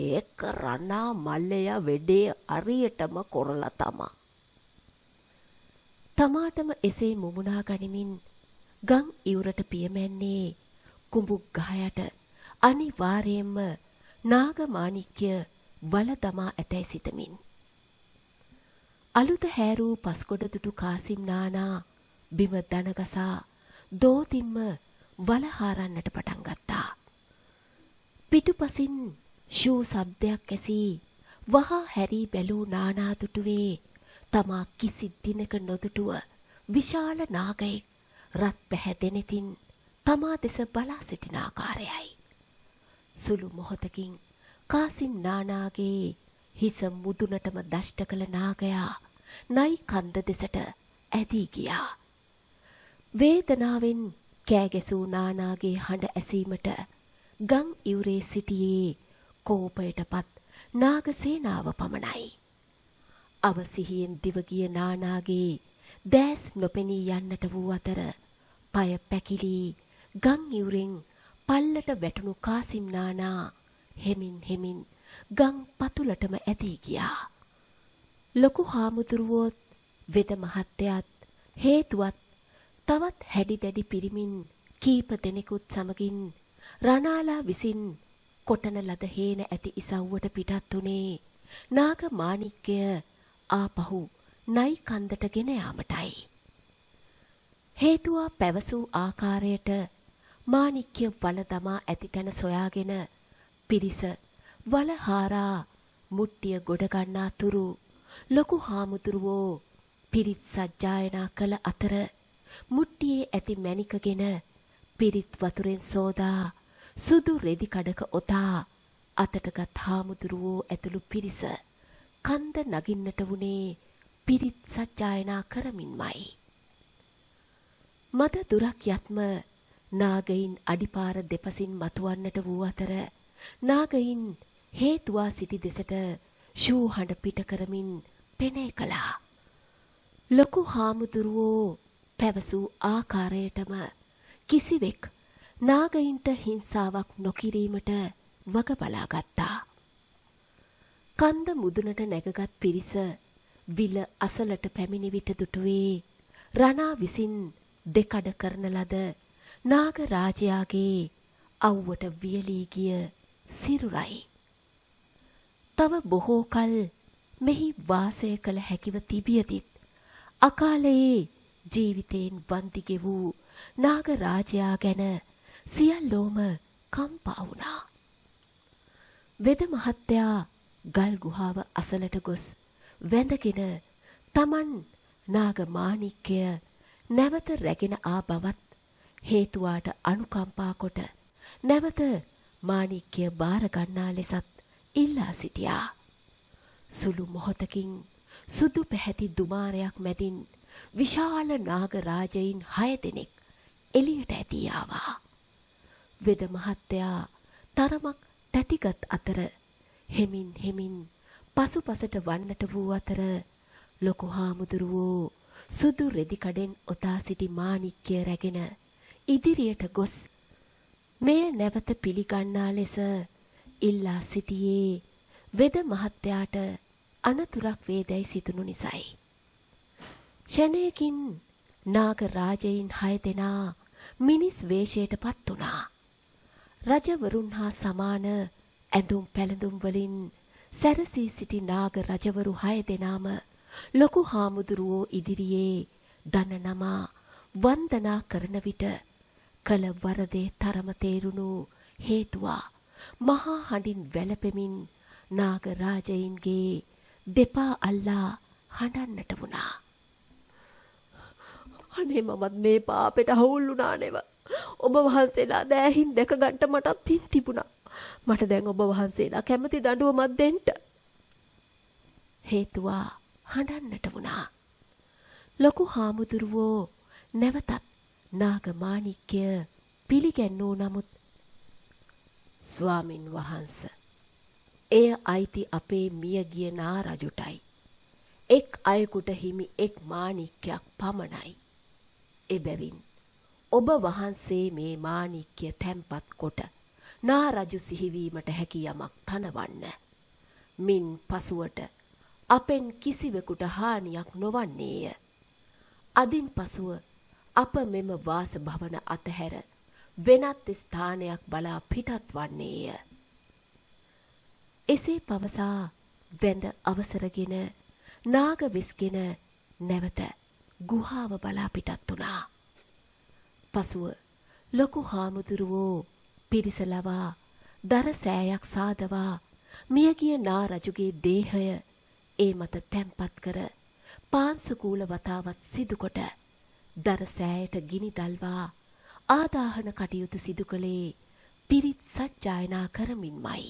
ඒක රණා මල්ලය වෙඩේ අරියටම කොරලා තමා.
තමාටම එසේ මුමුණා ගනිමින් ගම් ඉවුරට පියමැන්නේ කුඹුක් ගහයට අනිවාර්යයෙන්ම නාගමාණික්‍ය වල දමා ඇතැයි සිතමින්. අලුත හැරූ පස්කොඩ දුටු කාසිම් නානා බිම දනගසා දෝතිම්ම වල හාරන්නට පටන් ගත්තා. පිටුපසින් ෂූ ශබ්දයක් ඇසී වහා හැරී බැලූ නානා දුටුවේ තමා කිසි දිනක නොදුටුව විශාල නාගයෙක් රත් පැහැදෙනෙතින් තමා දෙස බලා සිටින ආකාරයයි. සුළු මොහොතකින් කාසිම් නානාගේ හිස මුදුනටම දෂ්ට කළ නාගයා නයි කන්ද දෙසට ඇදී ගියා. වේදනාවෙන් කෑගැසූ නානාගේ හඬ ඇසීමට ගම් ඉවුරේ සිටියේ කෝපයටපත් නාග සේනාව පමණයි. අවසිහියෙන් දිවගිය නානාගේ දැස් නොපෙනී යන්නට වූ අතර පය පැකිලී ගම් ඉවුරෙන් පල්ලට වැටුණු කාසිම් නානා හෙමින් ගම් පතුලටම ඇදී ගියා. ලොකු හාමුදුරුවෝත් වෙද මහත්තයාත් හේතුවත් තවත් හැඩි දැඩි පිරිමින් කීප දෙනෙකුත් සමගින් රණාලා විසින් කොටන ලද හේන ඇති ඉසව්වට පිටත් උනේ නාග මාණික්‍ය ආපහු නයි කන්දට ගෙන යාමටයි. හේතුවා පැවසූ ආකාරයට මාණික්‍ය වල දමා ඇති තැන සොයාගෙන පිරිස වල හාරා මුට්ටිය ගොඩ ගන්නා තුරු ලොකු හාමුදුරුවෝ පිරිත් සජ්ජායනා කළ අතර මුට්ටියේ ඇති මැණිකගෙන පිරිත් වතුරෙන් සෝදා සුදු රෙදි කඩක ඔතා අතටගත් හාමුදුරුවෝ ඇතුළු පිරිස කන්ද නගින්නට වුණේ පිරිත් සජ්ජායනා කරමින්මයි. මද දුරක් යත්ම නාගයින් අඩිපාර දෙපසින් මතුවන්නට වූ අතර නාගයින් හේතුවා සිටි දෙසට ෂූ හඬ පිට කරමින් පෙනේ කළා. ලොකු හාමුදුරුවෝ පැවසූ ආකාරයටම කිසිවෙක් නාගයින්ට හිංසාවක් නොකිරීමට වග බලාගත්තා. කන්ද මුදුනට නැගගත් පිරිස විල අසලට පැමිණි විට දුටුවේ රණා විසින් දෙකඩ කරන ලද නාග රාජයාගේ අව්වට වියලී ගිය සිරුරයි. තව බොහෝ කල් මෙහි වාසය කළ හැකිව තිබියදිත් අකාලයේ ජීවිතයෙන් වන්දි ගෙවූ නාග රාජයා ගැන සියල්ලෝම කම්පා වුණා. වෙද මහත්තයා ගල් ගුහාව අසලට ගොස් වැඳගෙන තමන් නාග මාණික්කය නැවත රැගෙන ආ බවත් හේතුවාට අනුකම්පා කොට නැවත මාණික්කය බාර ගන්නා ලෙසත් ඉල්ලා සිටියා. සුළු මොහොතකින් සුදු පැහැති දුමාරයක් මැදින් විශාල නාග රාජයින් 6 දෙනෙක් එළියට ඇදී ආවා. වෙද මහත්තයා තරමක් තැතිගත් අතර හෙමින් පසුපසට වන්නට වූ අතර ලොකු හාමුදුරුවෝ සුදු රෙදි කඩෙන් ඔතා සිටි මාණික්කය රැගෙන ඉදිරියට ගොස් මෙය නැවත පිළිගන්නා ලෙස ඉල්ලා සිටියේ වෙද මහත්තයාට අනතුරක් වේදැයි සිතුණු නිසයි. ක්ෂණයකින් නාග රාජයින් 6 දෙනා මිනිස් වේශයට පත් වුණා. රජවරුන් හා සමාන ඇඳුම් පැළඳුම් වලින් සැරසී සිටි නාග රජවරු 6 දෙනාම ලොකු හාමුදුරුවෝ ඉදිරියේ දන නමා වන්දනා කරන විට කල වරදේ තරම තේරුණු හේතුවා මහා හඬින් වැළපෙමින් නාග රාජයින්ගේ දෙපා අල්ලා හඬන්නට වුණා. අනේ මමත් මේ පාපෙට හවුල් වුණා නෙව. ඔබ වහන්සේලා දෑහින් දැක ගන්නට මටත් පින් තිබුණා. මට දැන් ඔබ වහන්සේලා කැමති දඬුවමක් දෙන්න. හේතුවා හඬන්නට වුණා. ලොකු හාමුදුරුවෝ නැවතත් නාග මාණික්කය පිළිගැන්නෝ නමුත් ස්වාමින් වහන්සේ එය අයිති අපේ මියගිය නා රජුටයි. එක් අයෙකුට හිමි එක් මාණික්කයක් පමණයි. එබැවින් ඔබ වහන්සේ මේ මාණික්කය තැන්පත් කොට නා රජු සිහිවීමට හැකි යමක් තනවන්න. මින් පසුවට අපෙන් කිසිවෙකුට හානියක් නොවන්නේය. අදින් පසුව අප මෙම වාසභවන අතහැර වෙනත් ස්ථානයක් බලා පිටත් වන්නේය. එසේ පවසා වැඳ අවසරගෙන නාග වෙස්ගෙන නැවත ගුහාව බලා පිටත් වුණා. පසුව ලොකු හාමුදුරුවෝ පිරිස ලවා දර සෑයක් සාදවා මියගිය නා රජුගේ දේහය ඒ මත තැන්පත් කර පාංශුකූල වතාවත් සිදුකොට දර සෑයට ගිනි දල්වා ආදාහන කටයුතු සිදු කළේ පිරිත් සජ්ජායනා කරමින්මයි.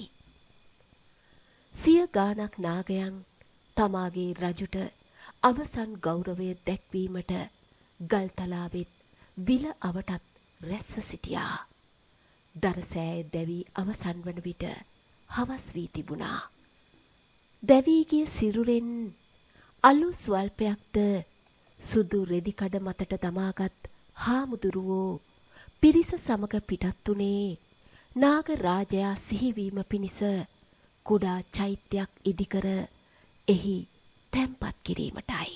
සිය ගානක් නාගයන් තමාගේ රජුට අවසන් ගෞරවය දැක්වීමට ගල්තලාවෙත් විල අවටත් රැස්ව සිටියා. දරසෑය දැවී අවසන් වන විට හවස් වී තිබුණා. දැවී ගිය සිරුරෙන් අලු ස්වල්පයක්ද සුදු රෙදි කඩ මතට දමාගත් හාමුදුරුවෝ පිරිස සමග පිටත් වුණේ නාග රාජයා සිහිවීම පිණිස කුඩා චෛත්‍යයක් ඉදිකර එහි තැන්පත් කිරීමටයි.